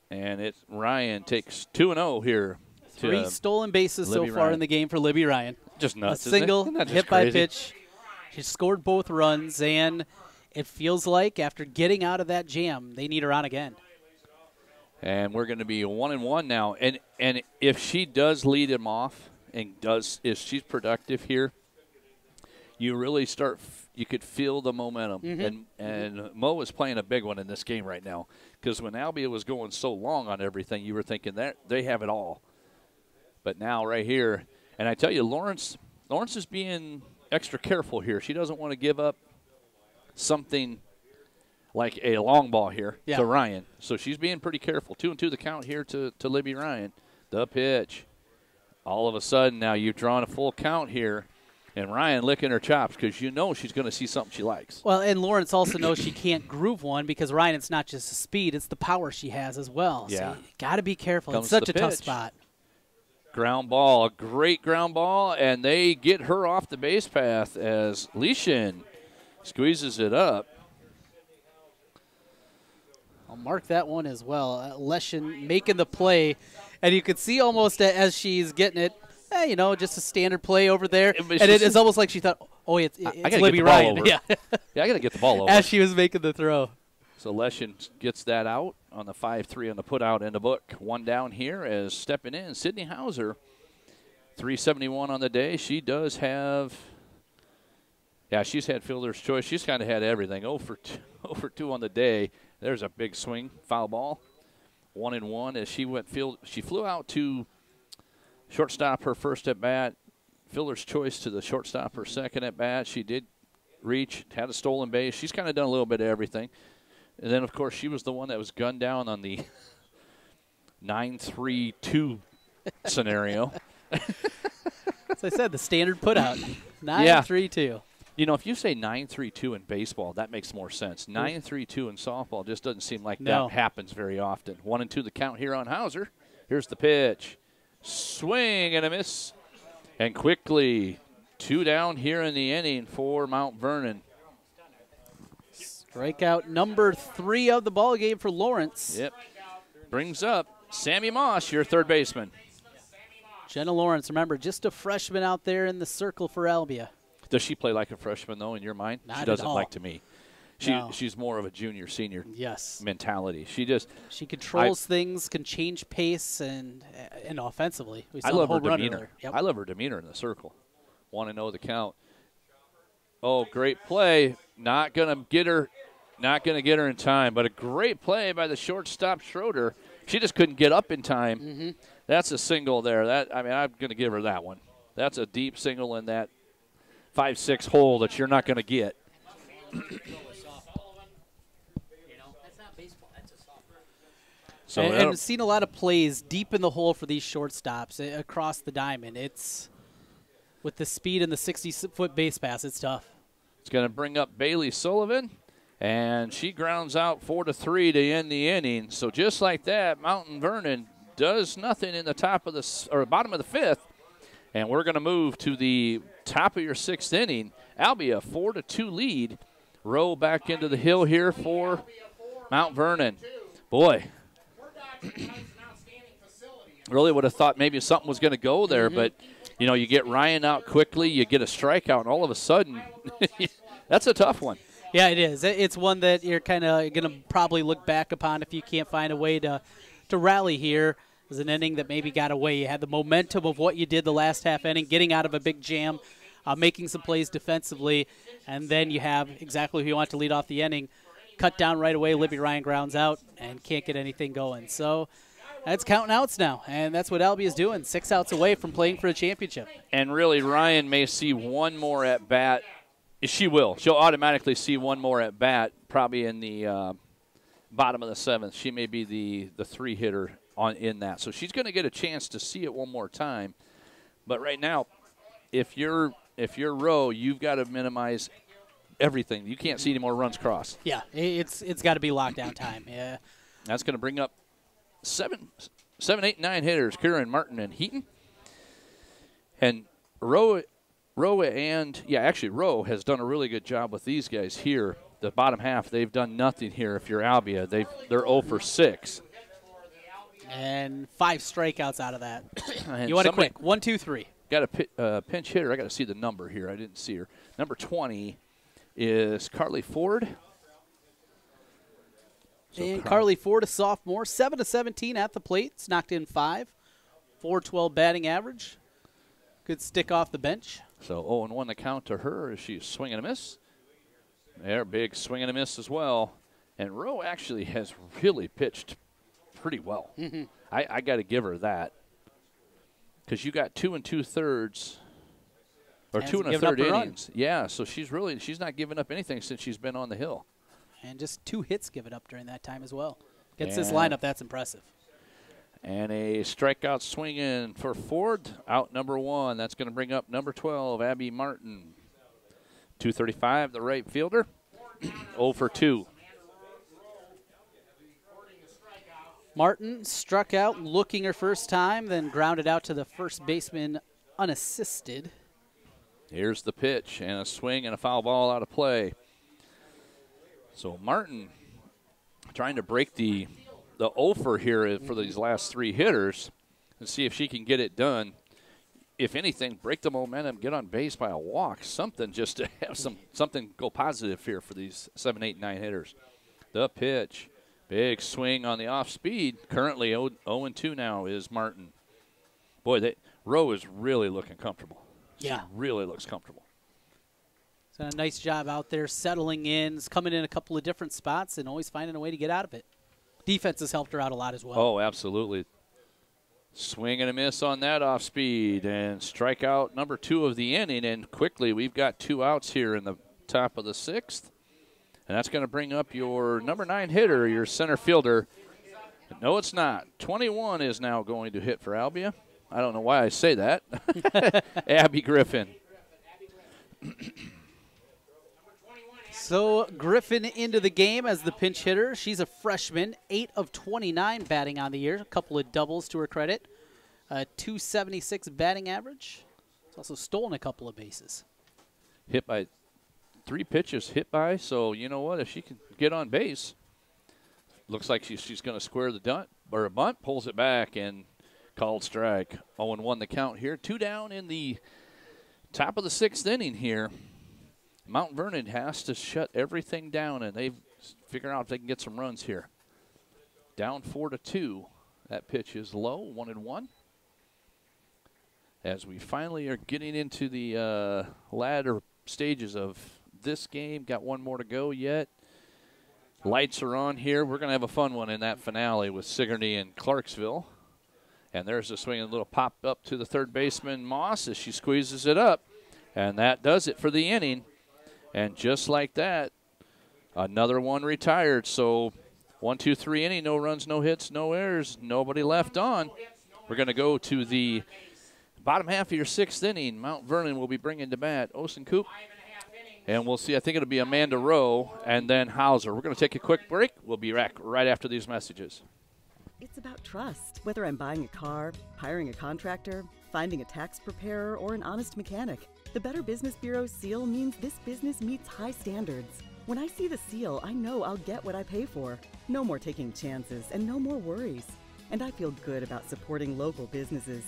And Ryan takes 2-0 here. 3 stolen bases Libby so far Ryan. in the game for Libby Ryan. Just nuts. A single, Isn't that just hit by crazy? pitch. She scored both runs, and it feels like after getting out of that jam, they need her on again. And we're going to be 1-1 now. And if she does lead him off and if she's productive here, you really you could feel the momentum. And Mo is playing a big one in this game right now. Because when Albia was going so long on everything, you were thinking that they have it all. But now right here, and I tell you, Lawrence is being extra careful here. She doesn't want to give up something like a long ball here to Ryan. So she's being pretty careful. 2-2 the count here to Libby Ryan. The pitch. All of a sudden now you've drawn a full count here. And Ryan licking her chops because you know she's going to see something she likes. Well, and Lawrence also knows she can't groove one because Ryan, it's not just the speed, it's the power she has as well. Yeah. So you got to be careful. Comes it's such the a tough pitch. spot. Ground ball, a great ground ball, and they get her off the base path as Leshin squeezes it up. I'll mark that one as well. Leshin making the play, and you could see almost as she's getting it, just a standard play over there. And it's almost like she thought, oh, it's Libby Ryan. Yeah, I got to get the ball over. As she was making the throw. So Leshin gets that out on the 5-3 on the put-out in the book. 1 down here as stepping in, Sydney Hauser, 371 on the day. She does have, she's had fielder's choice. She's kind of had everything. 0 for 2 on the day. There's a big swing, foul ball. 1-1 as she flew out to shortstop her first at bat. Fielder's choice to the shortstop her second at bat. She did reach, had a stolen base. She's kind of done a little bit of everything. And then, of course, she was the one that was gunned down on the 9-3-2 scenario. As I said, the standard put-out, 9-3-2. You know, if you say 9-3-2 in baseball, that makes more sense. 9-3-2 in softball just doesn't seem like that happens very often. 1-2 the count here on Hauser. Here's the pitch. Swing and a miss. And quickly, 2 down here in the inning for Mount Vernon. Strikeout number 3 of the ball game for Lawrence. Yep. Brings up Sami Moss, your third baseman. Jenna Lawrence, remember, just a freshman out there in the circle for Albia. Does she play like a freshman, though, in your mind? Not she doesn't at all. like to me. She's more of a junior, senior mentality. She controls things, can change pace, and offensively. We saw I love the her home run demeanor. earlier. Yep. I love her demeanor in the circle. Want to know the count. Oh, great play. Not going to get her in time, but a great play by the shortstop Schroeder. She just couldn't get up in time. Mm-hmm. That's a single there. I'm going to give her that one. That's a deep single in that 5-6 hole that you're not going to get. So and seen a lot of plays deep in the hole for these shortstops across the diamond. It's with the speed and the 60-foot base pass, it's tough. It's going to bring up Bailey Sullivan, and she grounds out 4-3 to end the inning. So just like that, Mountain Vernon does nothing in the bottom of the 5th, and we're going to move to the top of your 6th inning. Albia 4-2 lead. Row back into the hill here for Mount Vernon. Boy. Really would have thought maybe something was going to go there, but, you know, you get Ryan out quickly, you get a strikeout, and all of a sudden, that's a tough one. Yeah, it is. It's one that you're kind of going to probably look back upon if you can't find a way to rally here. It was an inning that maybe got away. You had the momentum of what you did the last half inning, getting out of a big jam, making some plays defensively, and then you have exactly who you want to lead off the inning. Cut down right away, Libby Ryan grounds out, and can't get anything going. So that's counting outs now, and that's what Albia is doing, 6 outs away from playing for a championship. And really, Ryan may see one more at-bat. She will. She'll automatically see one more at-bat, probably in the bottom of the 7th. She may be the 3-hitter in that. So she's going to get a chance to see it one more time. But right now, if you're Rowe, you've got to minimize everything. You can't see any more runs crossed. Yeah, it's got to be lockdown time. Yeah, that's going to bring up 7, 8, 9 hitters: Kieran, Martin, and Heaton. And Rowe has done a really good job with these guys here. The bottom half, they've done nothing here. If you're Albia, they're 0 for 6. And 5 strikeouts out of that. You want it quick? 1, 2, 3. Got a pinch hitter. I got to see the number here. I didn't see her. Number 20 is Carly Ford. And Carly Ford, a sophomore, 7-17 at the plate. It's knocked in 5, 412 batting average. Good stick off the bench. So 0-1 the count to her as she's swinging a miss. There, big swing and a miss as well. And Rowe actually has really pitched pretty well. Mm-hmm. I got to give her that. Because you got 2 2/3 or 2 1/3 innings. Yeah, so she's not giving up anything since she's been on the hill. And just 2 hits given up during that time as well. Gets this lineup, that's impressive. And a strikeout swinging for Ford, out number 1. That's going to bring up number 12, Abby Martin. 235, the right fielder. 0 for 2. Martin struck out looking her first time, then grounded out to the first baseman unassisted. Here's the pitch, and a swing and a foul ball out of play. So Martin trying to break the offer here for these last 3 hitters and see if she can get it done. If anything, break the momentum, get on base by a walk, something just to have something go positive here for these 7, 8, 9 hitters. The pitch. Big swing on the off speed. Currently 0-2 now is Martin. Boy, Rowe is really looking comfortable. Yeah. She really looks comfortable. So a nice job out there settling in, coming in a couple of different spots and always finding a way to get out of it. Defense has helped her out a lot as well. Oh, absolutely. Swing and a miss on that off speed and strikeout number 2 of the inning. And quickly we've got 2 outs here in the top of the 6th. And that's going to bring up your number 9 hitter, your center fielder. No, it's not. 21 is now going to hit for Albia. I don't know why I say that. Abby Griffin. So Griffin into the game as the pinch hitter. She's a freshman, 8 of 29 batting on the year. A couple of doubles to her credit. 276 batting average. She's also stolen a couple of bases. Hit by 3 pitches, hit by. So, you know what? If she can get on base, looks like she's going to square the bunt, pulls it back, and called strike. 0-1 the count here. 2 down in the top of the 6th inning here. Mount Vernon has to shut everything down, and they've figured out if they can get some runs here. Down 4-2. That pitch is low, 1-1. As we finally are getting into the latter stages of this game. Got one more to go yet. Lights are on here. We're going to have a fun one in that finale with Sigourney and Clarksville. And there's a swinging little pop up to the third baseman, Moss, as she squeezes it up. And that does it for the inning. And just like that, another one retired. So 1, 2, 3 inning, no runs, no hits, no errors, nobody left on. We're going to go to the bottom half of your 6th inning. Mount Vernon will be bringing to bat Osen Coop. And we'll see, I think it'll be Amanda Rowe and then Hauser. We're going to take a quick break. We'll be back right after these messages. It's about trust. Whether I'm buying a car, hiring a contractor, finding a tax preparer, or an honest mechanic, the Better Business Bureau seal means this business meets high standards. When I see the seal, I know I'll get what I pay for. No more taking chances and no more worries. And I feel good about supporting local businesses.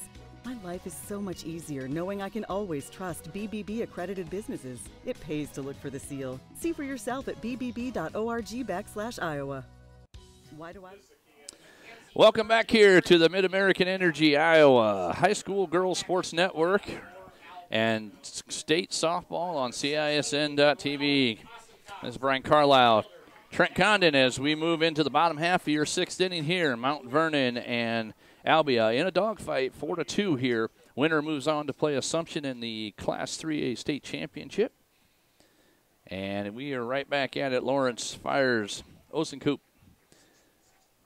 My life is so much easier knowing I can always trust BBB accredited businesses. It pays to look for the seal. See for yourself at bbb.org/Iowa. Why do I? Welcome back here to the Mid-American Energy Iowa High School Girls Sports Network and state softball on CISN.TV. This is Brian Carlisle. Trent Condon as we move into the bottom half of your 6th inning here. Mount Vernon and Albia in a dogfight, 4-2 here. Winner moves on to play Assumption in the Class 3A state championship. And we are right back at it. Lawrence fires Osen Coop.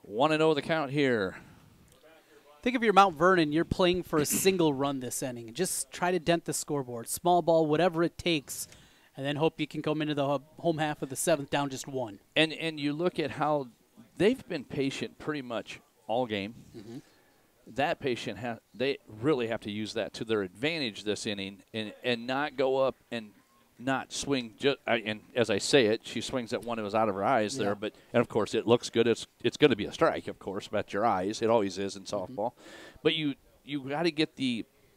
1-0 the count here. Think if you're Mount Vernon, you're playing for a single run this inning. Just try to dent the scoreboard. Small ball, whatever it takes, and then hope you can come into the home half of the 7th down just 1. And you look at how they've been patient pretty much all game. Mm-hmm. That patient, they really have to use that to their advantage this inning and not go up and not swing. And as I say it, she swings at one that was out of her eyes there. But and of course, it looks good. It's going to be a strike, of course, about your eyes. It always is in softball. Mm-hmm. But you got to get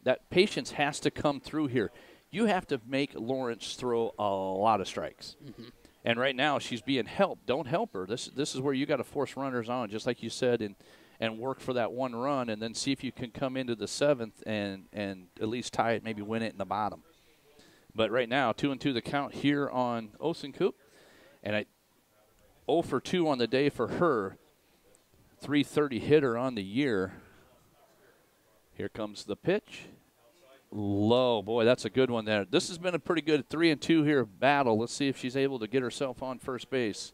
that patience has to come through here. You have to make Lawrence throw a lot of strikes. Mm-hmm. And right now, she's being helped. Don't help her. This is where you got to force runners on, just like you said, and work for that one run, and then see if you can come into the 7th and at least tie it, maybe win it in the bottom. But right now, 2-2 the count here on Osen Coop. And 0 for 2 on the day for her. 330 hitter on the year. Here comes the pitch. Low. Boy, that's a good one there. This has been a pretty good 3-2 here battle. Let's see if she's able to get herself on first base.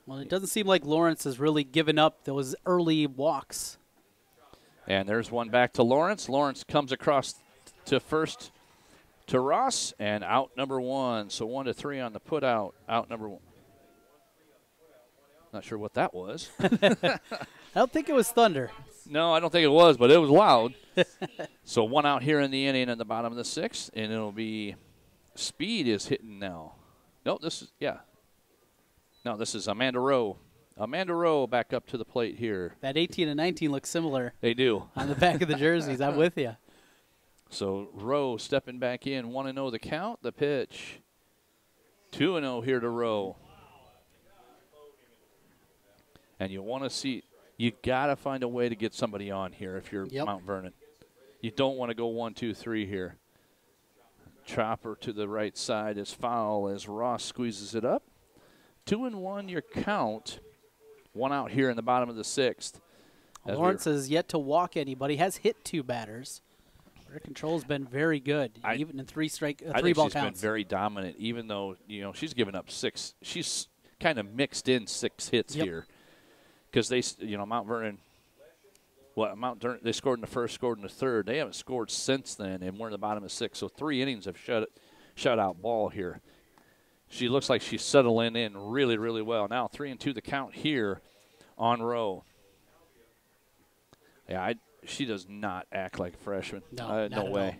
Well, it doesn't seem like Lawrence has really given up those early walks. And there's one back to Lawrence. Lawrence comes across to first to Ross, and out number 1. So 1-3 on the put out number 1. Not sure what that was. I don't think it was thunder. No, I don't think it was, but it was loud. So 1 out here in the inning in the bottom of the 6th, and it'll be Speed is hitting now. No, this is Amanda Rowe. Amanda Rowe back up to the plate here. That 18 and 19 look similar. They do. On the back of the jerseys. I'm with you. So Rowe stepping back in, 1-0 the count, the pitch. 2-0 here to Rowe. And you want to see, you got to find a way to get somebody on here if you're Mount Vernon. You don't want to go 1, 2, 3 here. Chopper to the right side is foul as Ross squeezes it up. 2-1 your count. 1 out here in the bottom of the 6th. Lawrence has yet to walk anybody, has hit 2 batters. We're Her control's been very good, even in three ball counts. I think she's been very dominant, even though she's given up 6. She's kind of mixed in 6 hits here, because they, Mount Vernon. They scored in the first, scored in the third. They haven't scored since then, and we're in the bottom of 6. So 3 innings of shutout ball here. She looks like she's settling in really, really well. Now 3-2 the count here on Rowe. Yeah, she does not act like a freshman. No way.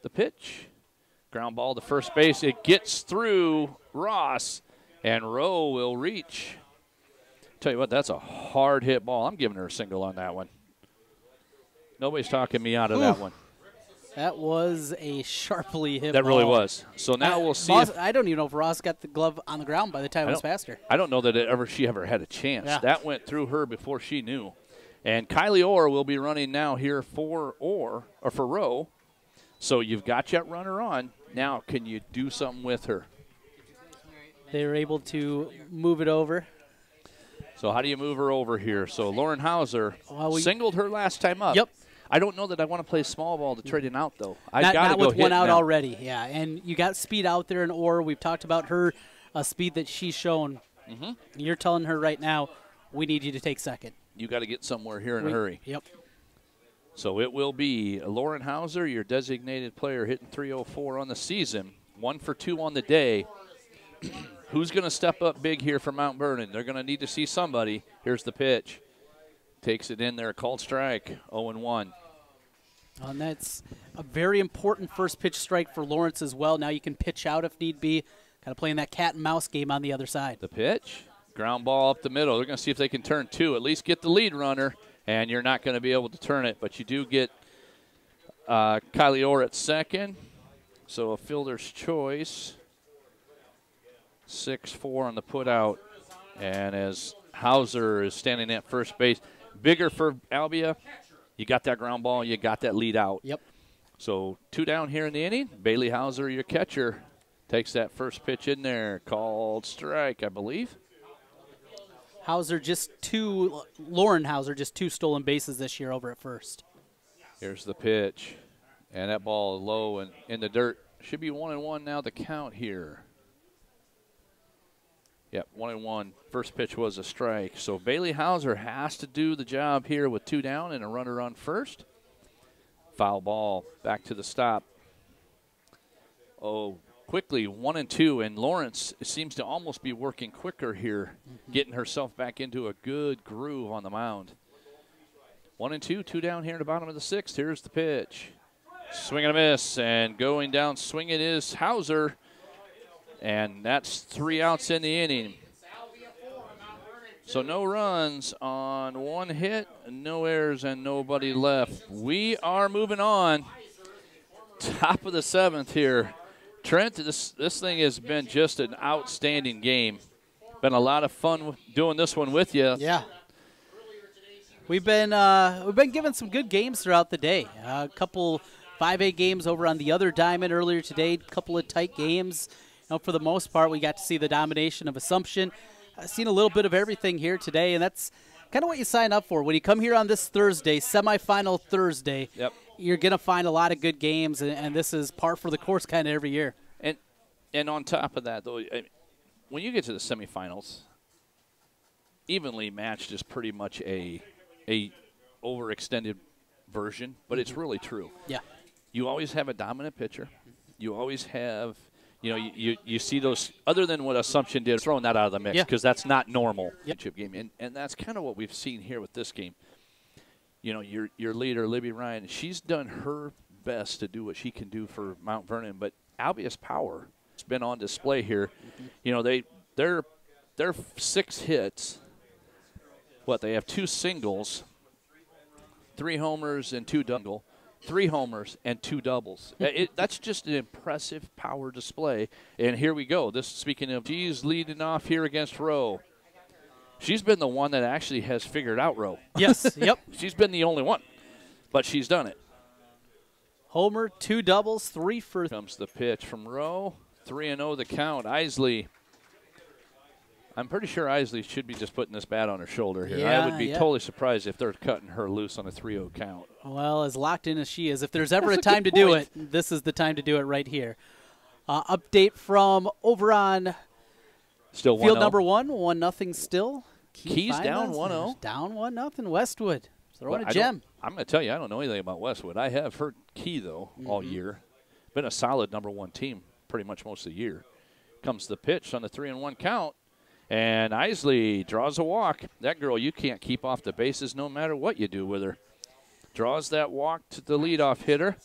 The pitch. Ground ball to first base. It gets through Ross, and Rowe will reach. Tell you what, that's a hard hit ball. I'm giving her a single on that one. Nobody's talking me out of that one. That was a sharply hit ball. That really was. So now we'll see. I don't even know if Ross got the glove on the ground by the time it was past her. I don't know that she ever had a chance. Yeah. That went through her before she knew. And Kylie Orr will be running now here for Rowe. So you've got that runner on. Now can you do something with her? They were able to move it over. So how do you move her over here? So Lauren Hauser singled her last time up. Yep. I don't know that I want to play small ball to trade it out, though. Not with one out already, yeah. And you got speed out there in Orr. We've talked about her speed that she's shown. Mm-hmm. You're telling her right now, we need you to take second. You got to get somewhere here in a hurry. Yep. So it will be Lauren Hauser, your designated player, hitting .304 on the season, 1 for 2 on the day. Who's going to step up big here for Mount Vernon? They're going to need to see somebody. Here's the pitch. Takes it in there, called strike, 0-1. And that's a very important first pitch strike for Lawrence as well. Now you can pitch out if need be. Kind of playing that cat and mouse game on the other side. The pitch, ground ball up the middle. They're going to see if they can turn 2, at least get the lead runner, and you're not going to be able to turn it. But you do get Kylie Orr at second, so a fielder's choice. 6-4 on the put out. And as Hauser is standing at first base, bigger for Albia, you got that ground ball, you got that lead out. Yep. So 2 down here in the inning. Bailey Hauser, your catcher, takes that first pitch in there, called strike, I believe. Lauren Hauser, just 2 stolen bases this year over at first. Here's the pitch. And that ball low and in the dirt. Should be 1-1 now the count here. Yep, 1-1. First pitch was a strike. So Bailey Hauser has to do the job here with 2 down and a runner on first. Foul ball back to the stop. Quickly 1-2, and Lawrence seems to almost be working quicker here, getting herself back into a good groove on the mound. 1-2, 2 down here in the bottom of the 6th. Here's the pitch. Swing and a miss, and going down swinging is Hauser. And that's 3 outs in the inning. So no runs on 1 hit, no errors, and nobody left. We are moving on. Top of the 7th here. Trent, this thing has been just an outstanding game. Been a lot of fun doing this one with you. Yeah. We've been given some good games throughout the day. A couple 5A games over on the other diamond earlier today. A couple of tight games. For the most part, we got to see the domination of Assumption. I've seen a little bit of everything here today, and that's kind of what you sign up for. When you come here on this Thursday, semifinal Thursday, you're going to find a lot of good games, and this is par for the course kind of every year. And on top of that, though, when you get to the semifinals, evenly matched is pretty much a overextended version, but it's really true. Yeah. You always have a dominant pitcher. You always have – you see those, other than what Assumption did, throwing that out of the mix because that's not normal game. And that's kind of what we've seen here with this game. Your leader, Libby Ryan, she's done her best to do what she can do for Mount Vernon, but Albia's power has been on display here. They're 6 hits. They have 2 singles, 3 homers, and 2 doubles. 3 homers and 2 doubles. That's just an impressive power display. And here we go. Speaking of, she's leading off here against Rowe. She's been the one that actually has figured out Rowe. Yes, yep. She's been the only one, but she's done it. Homer, 2 doubles, 3 for. Comes the pitch from Rowe. 3-0 the count. Isley I'm pretty sure Isley should be just putting this bat on her shoulder here. Yeah, I would be totally surprised if they're cutting her loose on a 3-0 count. Well, as locked in as she is, if there's ever a time to do it, this is the time to do it right here. Update from over on still field 1-0. number 1, 1-0 still. Keys down 1-0. Down 1-0. Westwood throwing a gem. I'm going to tell you, I don't know anything about Westwood. I have heard Key, though, all year. Been a solid number 1 team pretty much most of the year. Comes the pitch on the 3-1 count. And Isley draws a walk. That girl, you can't keep off the bases no matter what you do with her. Draws that walk to the leadoff hitter.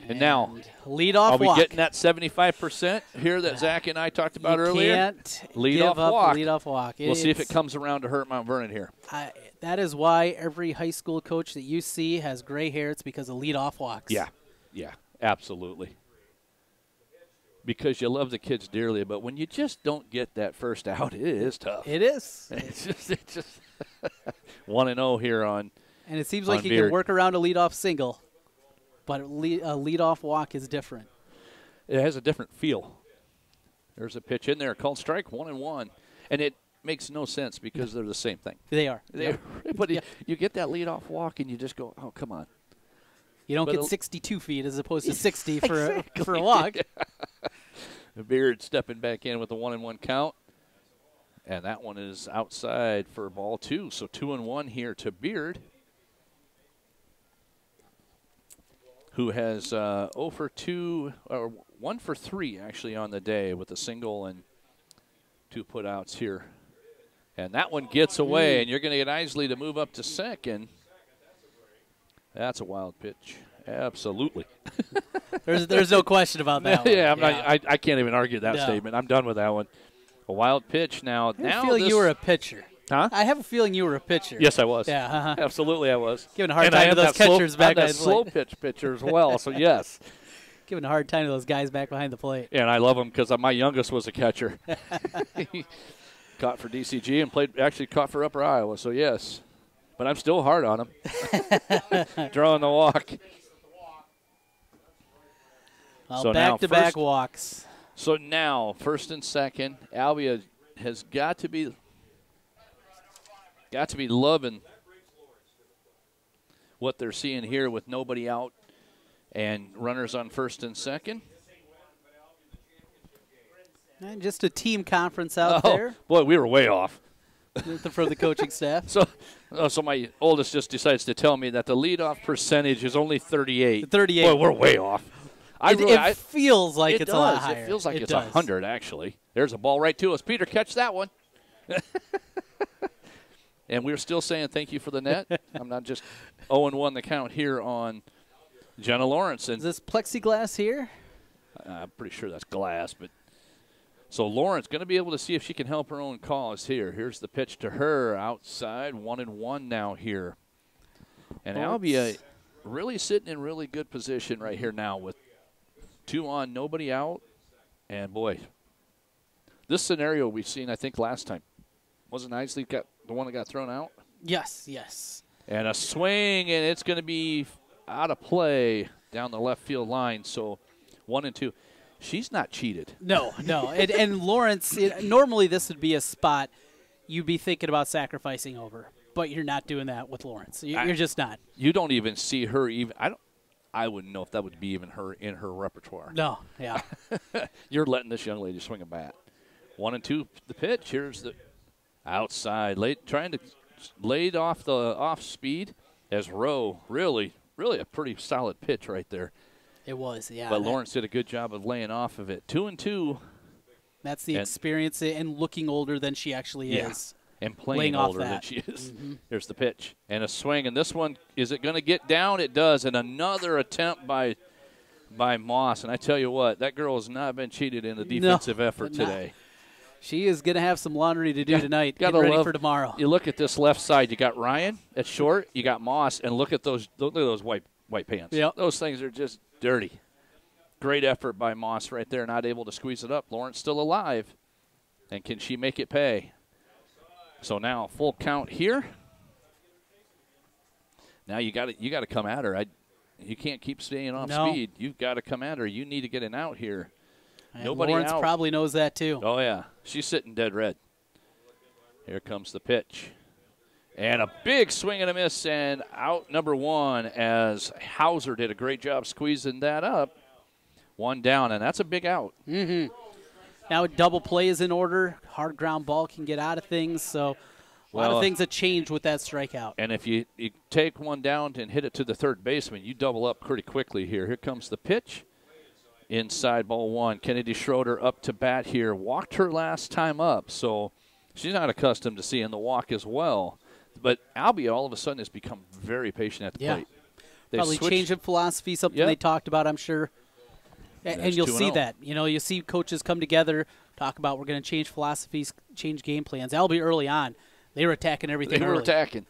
And now, leadoff are we walk. getting that 75% here that Zach and I talked about earlier? Can't leadoff give up walk. Leadoff walk. We'll see if it comes around to hurt Mount Vernon here. That is why every high school coach that you see has gray hair. It's because of leadoff walks. Yeah, absolutely. Because you love the kids dearly, but when you just don't get that first out, it is tough. It is. It's just 1-0 here on. And it seems like you Beard. can work around a leadoff single, but a leadoff walk is different. It has a different feel. There's a pitch in there called strike 1-1, and it makes no sense because they're the same thing. They are. But you get that leadoff walk, and you just go, oh, come on. You don't get 62 feet as opposed to 60 for a walk. Beard stepping back in with a 1-1 count. And that one is outside for ball 2. So 2-1 here to Beard, who has 0 for 2, or 1 for 3 actually on the day with a single and 2 putouts here. And that one gets away, and you're going to get Isley to move up to second. That's a wild pitch. Absolutely. There's no question about that one. Yeah, I can't even argue that statement. I'm done with that one. A wild pitch now. I have a feeling you were a pitcher. Huh? I have a feeling you were a pitcher. Yes, I was. Yeah. Absolutely, I was. Giving a hard time to those catchers back behind the plate. Slow pitch pitcher as well, so yes. Giving a hard time to those guys back behind the plate. Yeah, and I love them because my youngest was a catcher. Caught for DCG and actually caught for Upper Iowa, so yes. But I'm still hard on him. Drawing the walk. Well, so back-to-back walks. So now, first and second, Albia has got to be loving what they're seeing here with nobody out and runners on first and second. And just a team conference out there. Boy, we were way off. For the coaching staff. So my oldest just decides to tell me that the leadoff percentage is only 38. 38. Boy, we're way off. It feels like it's a lot higher. It feels like it's 100, actually. There's a ball right to us. Peter, catch that one. And we're still saying thank you for the net. I'm not just 0-1 the count here on Jenna Lawrence. And is this plexiglass here? I'm pretty sure that's glass. But so Lawrence going to be able to see if she can help her own cause here. Here's the pitch to her outside. 1-1 now here. And Albia really sitting in really good position right here now with 2 on, nobody out. And, boy, this scenario we've seen, I think, last time. Wasn't Isley the one that got thrown out? Yes. And a swing, and it's going to be out of play down the left field line. So 1-2. She's not cheated. No. And Lawrence, normally this would be a spot you'd be thinking about sacrificing over. But you're not doing that with Lawrence. You're just not. You don't even see her even – I wouldn't know if that would be even her in her repertoire. No, yeah. You're letting this young lady swing a bat. 1-2, the pitch. Here's the outside. Trying to laid off the off speed as Rowe. Really a pretty solid pitch right there. It was, yeah. But Lawrence did a good job of laying off of it. 2-2. That's the experience and looking older than she actually is. And playing older than she is. Mm-hmm. There's the pitch. And a swing. And this one, is it going to get down? It does. And another attempt by Moss. And I tell you what, that girl has not been cheated in the defensive effort today. She is going to have some laundry to do tonight. Get ready for tomorrow. You look at this left side. You got Ryan at short. You got Moss. And look at those white pants. Yep. Those things are just dirty. Great effort by Moss right there. Not able to squeeze it up. Lawrence still alive. And can she make it pay? So now full count here. Now you got to come at her. You can't keep staying off speed. You've got to come at her. You need to get an out here. And Nobody Lawrence out. probably knows that too. Oh yeah, she's sitting dead red. Here comes the pitch. And a big swing and a miss, and out number one as Hauser did a great job squeezing that up. One down, and that's a big out. Now a double play is in order. Hard ground ball can get out of things, so a lot of things have changed with that strikeout. And if you take one down and hit it to the third baseman, you double up pretty quickly here. Here comes the pitch. Inside ball one. Kennedy Schroeder up to bat here. Walked her last time up, so she's not accustomed to seeing the walk as well. But Albia all of a sudden has become very patient at the plate. Probably changing philosophy, something they talked about, I'm sure. And you'll see that. You know, you see coaches come together, talk about we're going to change philosophies, change game plans. Albia early on, they were attacking everything early. They were attacking.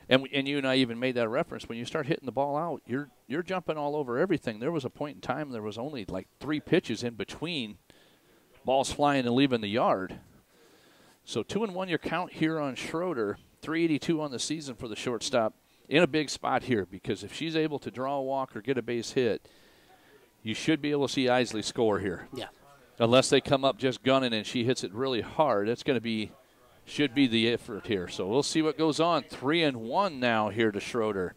And you and I even made that reference. When you start hitting the ball out, you're jumping all over everything. There was a point in time there was only like 3 pitches in between balls flying and leaving the yard. So 2-1 your count here on Schroeder. 382 on the season for the shortstop. In a big spot here, because if she's able to draw a walk or get a base hit, you should be able to see Isley score here. Yeah. Unless they come up just gunning and she hits it really hard, that's going to be should be the effort here. So we'll see what goes on. 3-1 now here to Schroeder.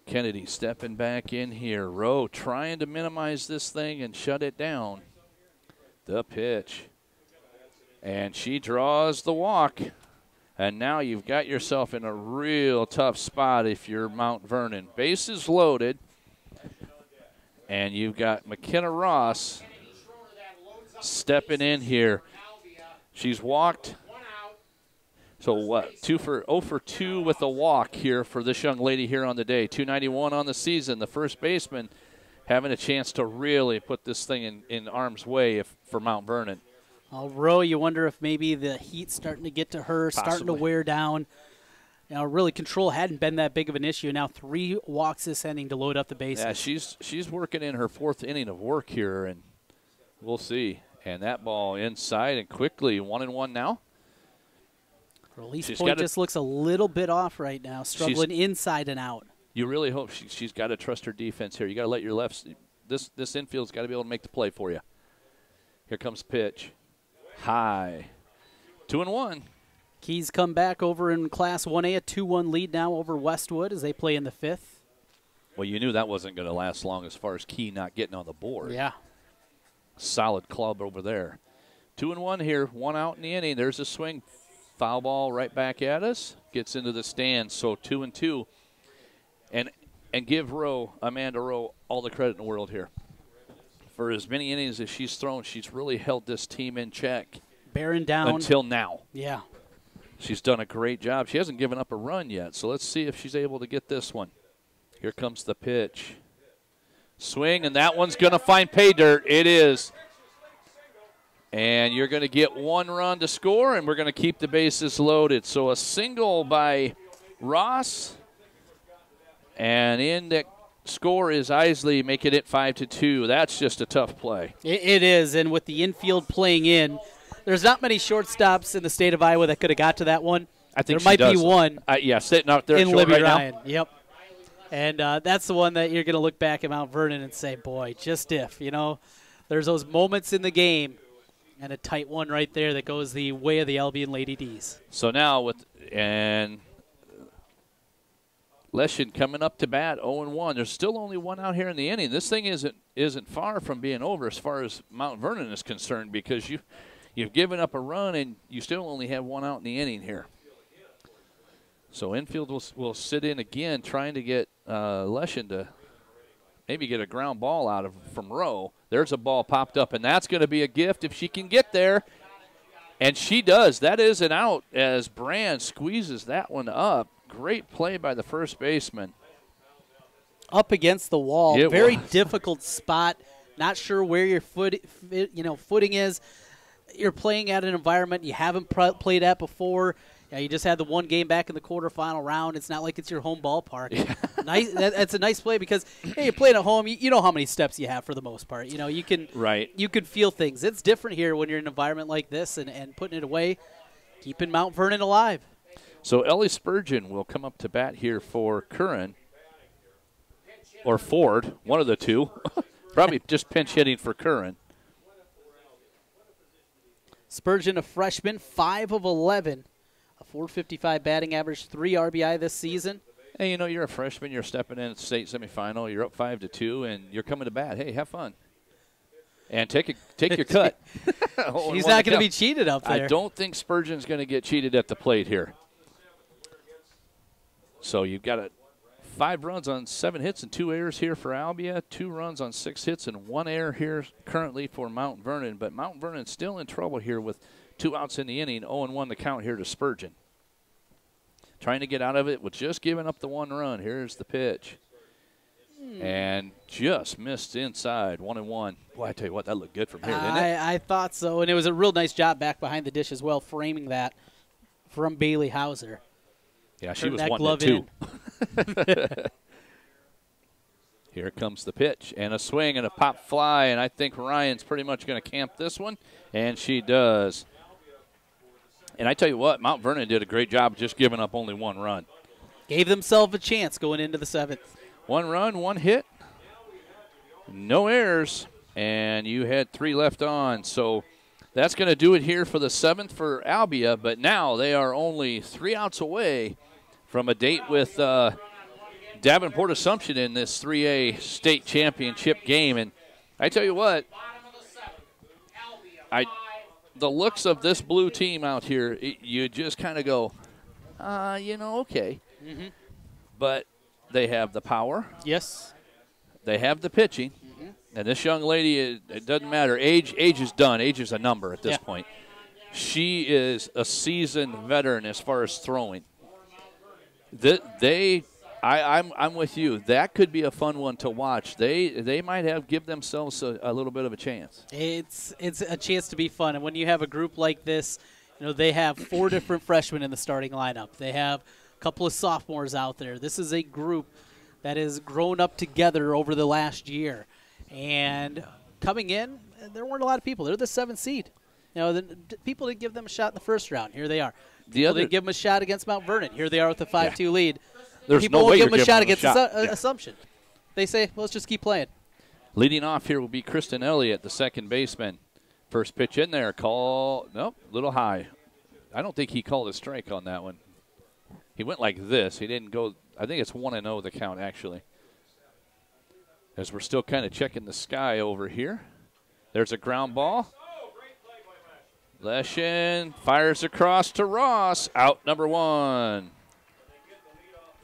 Kennedy stepping back in here. Rowe trying to minimize this thing and shut it down. The pitch. And she draws the walk. And now you've got yourself in a real tough spot if you're Mount Vernon. Bases loaded. And you've got McKenna Ross stepping in here. She's walked. So what? 0 for 2 with a walk here for this young lady here on the day. 291 on the season. The first baseman having a chance to really put this thing in harm's way for Mount Vernon. Rowe, you wonder if maybe the heat's starting to get to her, starting to wear down. You know, really control hadn't been that big of an issue. Now 3 walks this inning to load up the bases. Yeah, she's working in her 4th inning of work here, and we'll see. And that ball inside and quickly 1-1 now. Release point just looks a little bit off right now, struggling inside and out. You really hope she's got to trust her defense here. You got to let your lefts. This infield's got to be able to make the play for you. Here comes pitch. High. 2-1. Keys come back over in Class 1A, a 2-1 lead now over Westwood as they play in the 5th. Well, you knew that wasn't going to last long as far as Key not getting on the board. Yeah. Solid club over there. 2-1 here, 1 out in the inning. There's a swing. Foul ball right back at us. Gets into the stands, so 2-2. And give Amanda Rowe, all the credit in the world here. For as many innings as she's thrown, she's really held this team in check. Bearing down. Until now. Yeah. She's done a great job. She hasn't given up a run yet, so let's see if she's able to get this one. Here comes the pitch. Swing, and that one's going to find pay dirt. It is. And you're going to get 1 run to score, and we're going to keep the bases loaded. So a single by Ross, and in the score is Isley, making it 5-2. That's just a tough play. It is, and with the infield playing in, there's not many shortstops in the state of Iowa that could have got to that one. I think there might be one. Yeah, sitting out there in Libby right Ryan. Now. Yep. And that's the one that you're going to look back at Mount Vernon and say, boy, just if, there's those moments in the game, and a tight one right there that goes the way of the Albion Lady D's. So now Leshin coming up to bat, 0-1. There's still only 1 out here in the inning. This thing isn't far from being over as far as Mount Vernon is concerned, because you've given up a run and you still only have 1 out in the inning here. So infield will sit in again, trying to get Leshin to maybe get a ground ball out from Rowe. There's a ball popped up, and that's going to be a gift if she can get there. And she does. That is an out as Brand squeezes that one up. Great play by the first baseman. Up against the wall. Very difficult spot. Not sure where your footing is. You're playing at an environment you haven't played at before. Yeah, you just had the 1 game back in the quarterfinal round. It's not like it's your home ballpark. Yeah. That's a nice play because, hey, you're playing at home. You know how many steps you have for the most part. You can feel things. It's different here when you're in an environment like this and putting it away, keeping Mount Vernon alive. So Ellie Spurgeon will come up to bat here for Curran or Ford, one of the two. Probably just pinch hitting for Curran. Spurgeon, a freshman, 5 of 11, a .455 batting average, 3 RBI this season. Hey, you know, you're a freshman. You're stepping in at the state semifinal. You're up 5-2, and you're coming to bat. Hey, have fun. And take your cut. He's not going to be cheated up there. I don't think Spurgeon's going to get cheated at the plate here. So you've got 5 runs on 7 hits and 2 errors here for Albia, 2 runs on 6 hits and 1 error here currently for Mount Vernon. But Mount Vernon's still in trouble here with 2 outs in the inning, 0-1 the count here to Spurgeon. Trying to get out of it with just giving up the 1 run. Here's the pitch. And just missed inside, 1-1. Boy, I tell you what, that looked good from here, didn't it? I thought so, and it was a real nice job back behind the dish as well, framing that from Bailey Hauser. Yeah, she was wanting it too. Here comes the pitch, and a swing and a pop fly, and I think Ryan's pretty much going to camp this one, and she does. And I tell you what, Mount Vernon did a great job just giving up only 1 run. Gave themselves a chance going into the 7th. 1 run, 1 hit, no errors, and you had 3 left on. So that's going to do it here for the 7th for Albia, but now they are only 3 outs away from a date with Davenport Assumption in this 3A state championship game. And I tell you what, the looks of this blue team out here, you just kind of go, okay. Mm-hmm. But they have the power. Yes. They have the pitching. Mm-hmm. And this young lady, it doesn't matter. Age is done. Age is a number at this point. She is a seasoned veteran as far as throwing. I'm with you. That could be a fun one to watch. They might give themselves a little bit of a chance. It's a chance to be fun. And when you have a group like this, they have 4 different freshmen in the starting lineup. They have couple of sophomores out there. This is a group that has grown up together over the last year. And coming in, there weren't a lot of people. They're the 7th seed. People didn't give them a shot in the first round. Here they are. People didn't give them a shot against Mount Vernon. Here they are with a 5-2 lead. There's people no way won't give them a shot against a Assumption. They say, well, let's just keep playing. Leading off here will be Kristen Elliott, the second baseman. First pitch in there. Nope, little high. I don't think he called a strike on that one. He went like this. He didn't go. I think it's 1-0 the count, actually. As we're still kind of checking the sky over here. There's a ground ball. Leshin fires across to Ross. Out number 1.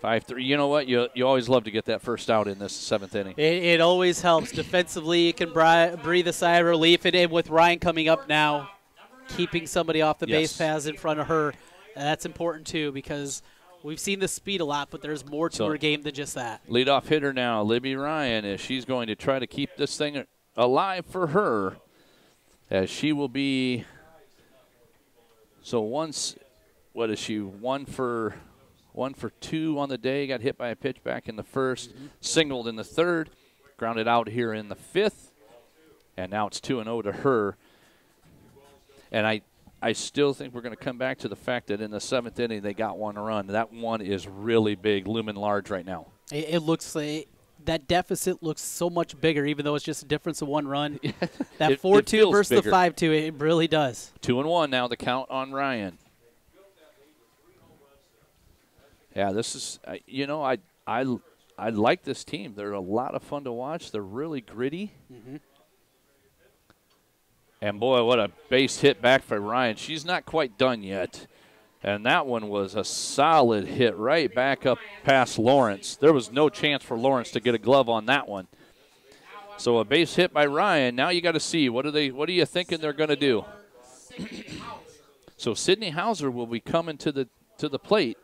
5-3. You know what? You always love to get that first out in this 7th inning. It always helps. Defensively, you can breathe a sigh of relief. And with Ryan coming up now, keeping somebody off the base paths in front of her, that's important too, because we've seen the speed a lot, but there's more to her game than just that. Leadoff hitter now, Libby Ryan, as she's going to try to keep this thing alive for her, as she will be. So what is she? 1 for 2 on the day. Got hit by a pitch back in the first, singled in the 3rd, grounded out here in the 5th, and now it's 2-0 to her. And I still think we're going to come back to the fact that in the 7th inning they got 1 run. That one is really big, looming large right now. It looks like that deficit looks so much bigger, even though it's just a difference of 1 run. That 4-2 versus bigger. The 5-2, it really does. 2-1 now, the count on Ryan. Yeah, this is, I like this team. They're a lot of fun to watch. They're really gritty. Mm-hmm. And, boy, what a base hit back for Ryan. She's not quite done yet. And that one was a solid hit right back up past Lawrence. There was no chance for Lawrence to get a glove on that one. So a base hit by Ryan. Now you got to see, what are you thinking they're going to do? So Sydney Hauser will be coming to the plate,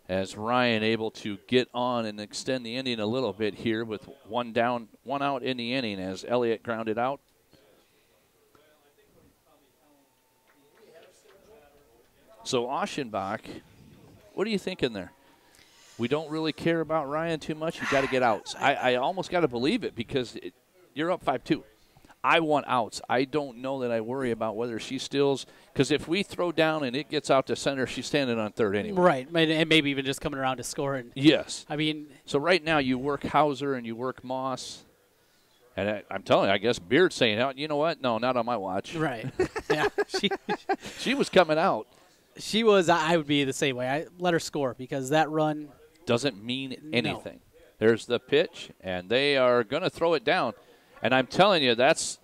as Ryan able to get on and extend the inning a little bit here with 1 down, 1 out in the inning as Elliott grounded out. So Aschenbach, what are you thinking there? We don't really care about Ryan too much. You got to get outs. I almost got to believe it, because you're up 5-2. I want outs. I don't know that I worry about whether she steals, because if we throw down and it gets out to center, she's standing on 3rd anyway. Right, and maybe even just coming around to score. Yes. I mean, so right now you work Hauser and you work Moss, And I'm telling you, I guess Beard's saying, oh, you know what? No, not on my watch. Right. Yeah. She was coming out. She was. I would be the same way. I let her score because that run doesn't mean anything. No. There's the pitch, and they are going to throw it down. And I'm telling you, there's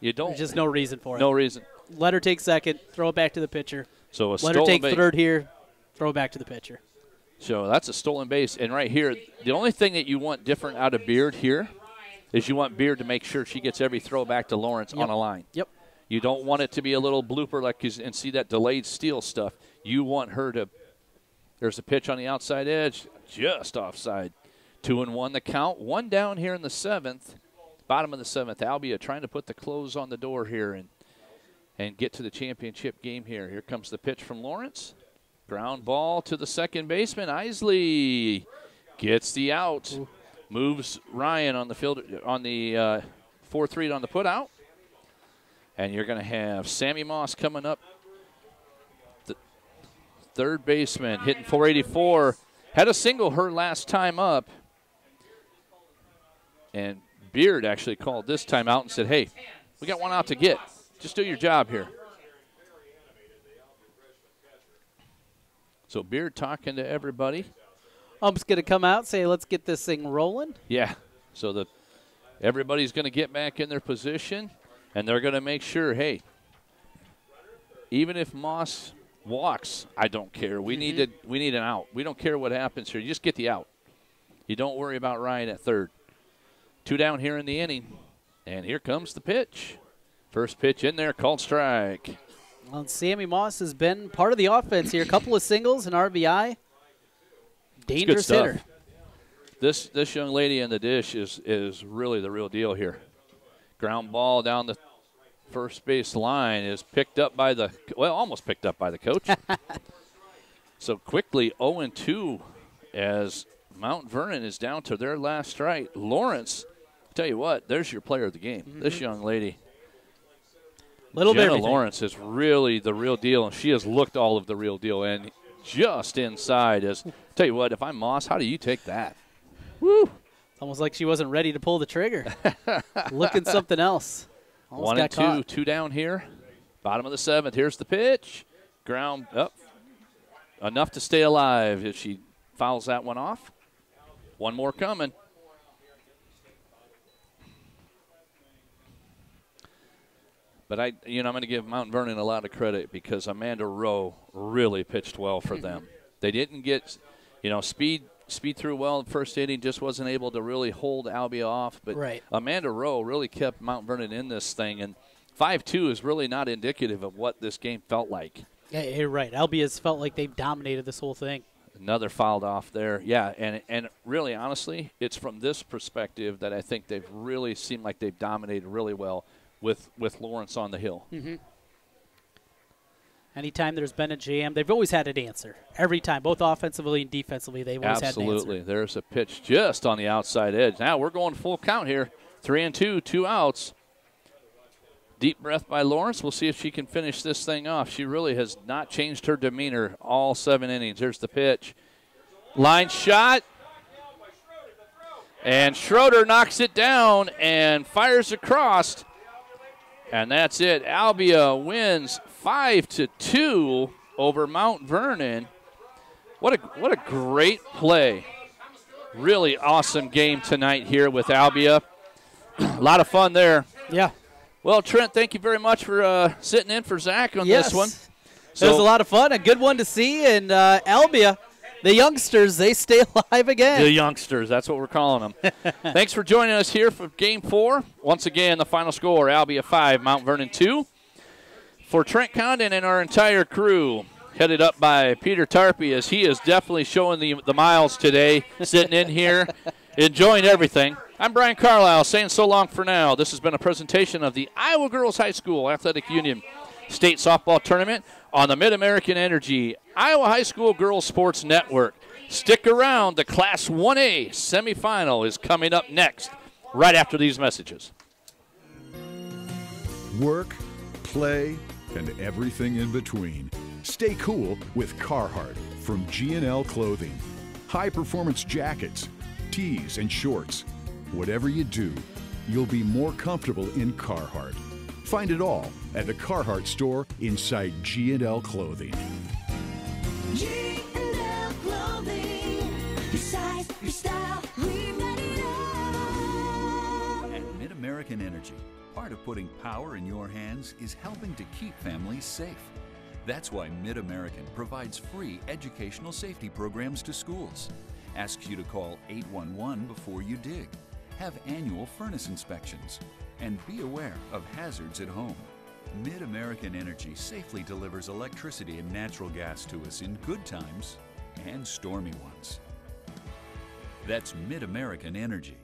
just no reason for it. No reason. Let her take second, throw it back to the pitcher. So let her take third here, throw it back to the pitcher. So that's a stolen base. And right here, the only thing that you want different out of Beard here is you want Beard to make sure she gets every throw back to Lawrence on a line. Yep. You don't want it to be a little blooper and see that delayed steal stuff. You want her to – there's a pitch on the outside edge, just offside. 2-1 the count. One down here in the seventh, bottom of the seventh. Albia trying to put the close on the door here and get to the championship game here. Here comes the pitch from Lawrence. Ground ball to the second baseman. Isley gets the out. Ooh. Moves Ryan on the field on the 4-3 on the put out. And you're going to have Sami Moss coming up. The third baseman hitting 484. Had a single her last time up. And Beard actually called this time out and said, hey, we got one out to get. Just do your job here. So Beard talking to everybody. Ump's going to come out and say, let's get this thing rolling. Yeah. So everybody's going to get back in their position, and they're going to make sure, hey, even if Moss walks, I don't care. We need an out. We don't care what happens here. You just get the out. You don't worry about Ryan at third. 2 down here in the inning, and here comes the pitch. First pitch in there, called strike. Well, Sami Moss has been part of the offense here. A couple of singles and RBI. Dangerous hitter. This young lady in the dish is really the real deal here. Ground ball down the first base line is picked up by almost picked up by the coach. So quickly 0-2 as Mount Vernon is down to their last strike. Lawrence, tell you what, there's your player of the game. This young lady. Jenna Lawrence is really the real deal, and she has looked all of the real deal. And just inside is, tell you what, if I'm Moss, how do you take that? Woo! It's almost like she wasn't ready to pull the trigger. Looking something else. Almost 1-2, 2 down here. Bottom of the seventh. Here's the pitch. Ground up. Enough to stay alive if she fouls that one off. One more coming. But I'm going to give Mount Vernon a lot of credit because Amanda Rowe really pitched well for them. They didn't get, speed through well in the first inning, just wasn't able to really hold Albia off. But Amanda Rowe really kept Mount Vernon in this thing, and 5-2 is really not indicative of what this game felt like. Yeah, you're right. Albia's felt like they've dominated this whole thing. Another fouled off there. Yeah, and really, honestly, it's from this perspective that I think they've really seemed like they've dominated really well with Lawrence on the hill. Mm-hmm. Anytime there's been a jam, they've always had an answer. Every time, both offensively and defensively, they've always had an answer. Absolutely. There's a pitch just on the outside edge. Now we're going full count here. 3-2, 2 outs. Deep breath by Lawrence. We'll see if she can finish this thing off. She really has not changed her demeanor all 7 innings. There's the pitch. Line shot. And Schroeder knocks it down and fires across. And that's it. Albia wins 5-2 over Mount Vernon. What a great play. Really awesome game tonight here with Albia. A lot of fun there. Yeah. Well, Trent, thank you very much for sitting in for Zach on this one. So, it was a lot of fun, a good one to see. And Albia, the youngsters, they stay alive again. The youngsters, that's what we're calling them. Thanks for joining us here for Game 4. Once again, the final score, Albia 5, Mount Vernon 2. For Trent Condon and our entire crew, headed up by Peter Tarpey, as he is definitely showing the miles today, sitting in here, enjoying everything. I'm Brian Carlisle saying so long for now. This has been a presentation of the Iowa Girls High School Athletic Union State Softball Tournament on the Mid-American Energy Iowa High School Girls Sports Network. Stick around. The Class 1A semifinal is coming up next, right after these messages. Work, play, and everything in between. Stay cool with Carhartt from G&L Clothing. High-performance jackets, tees, and shorts. Whatever you do, you'll be more comfortable in Carhartt. Find it all at the Carhartt store inside G&L Clothing. G&L Clothing. Your size, your style, we've got it all. At Mid-American Energy, part of putting power in your hands is helping to keep families safe. That's why Mid-American provides free educational safety programs to schools, asks you to call 811 before you dig, have annual furnace inspections, and be aware of hazards at home. Mid-American Energy safely delivers electricity and natural gas to us in good times and stormy ones. That's Mid-American Energy.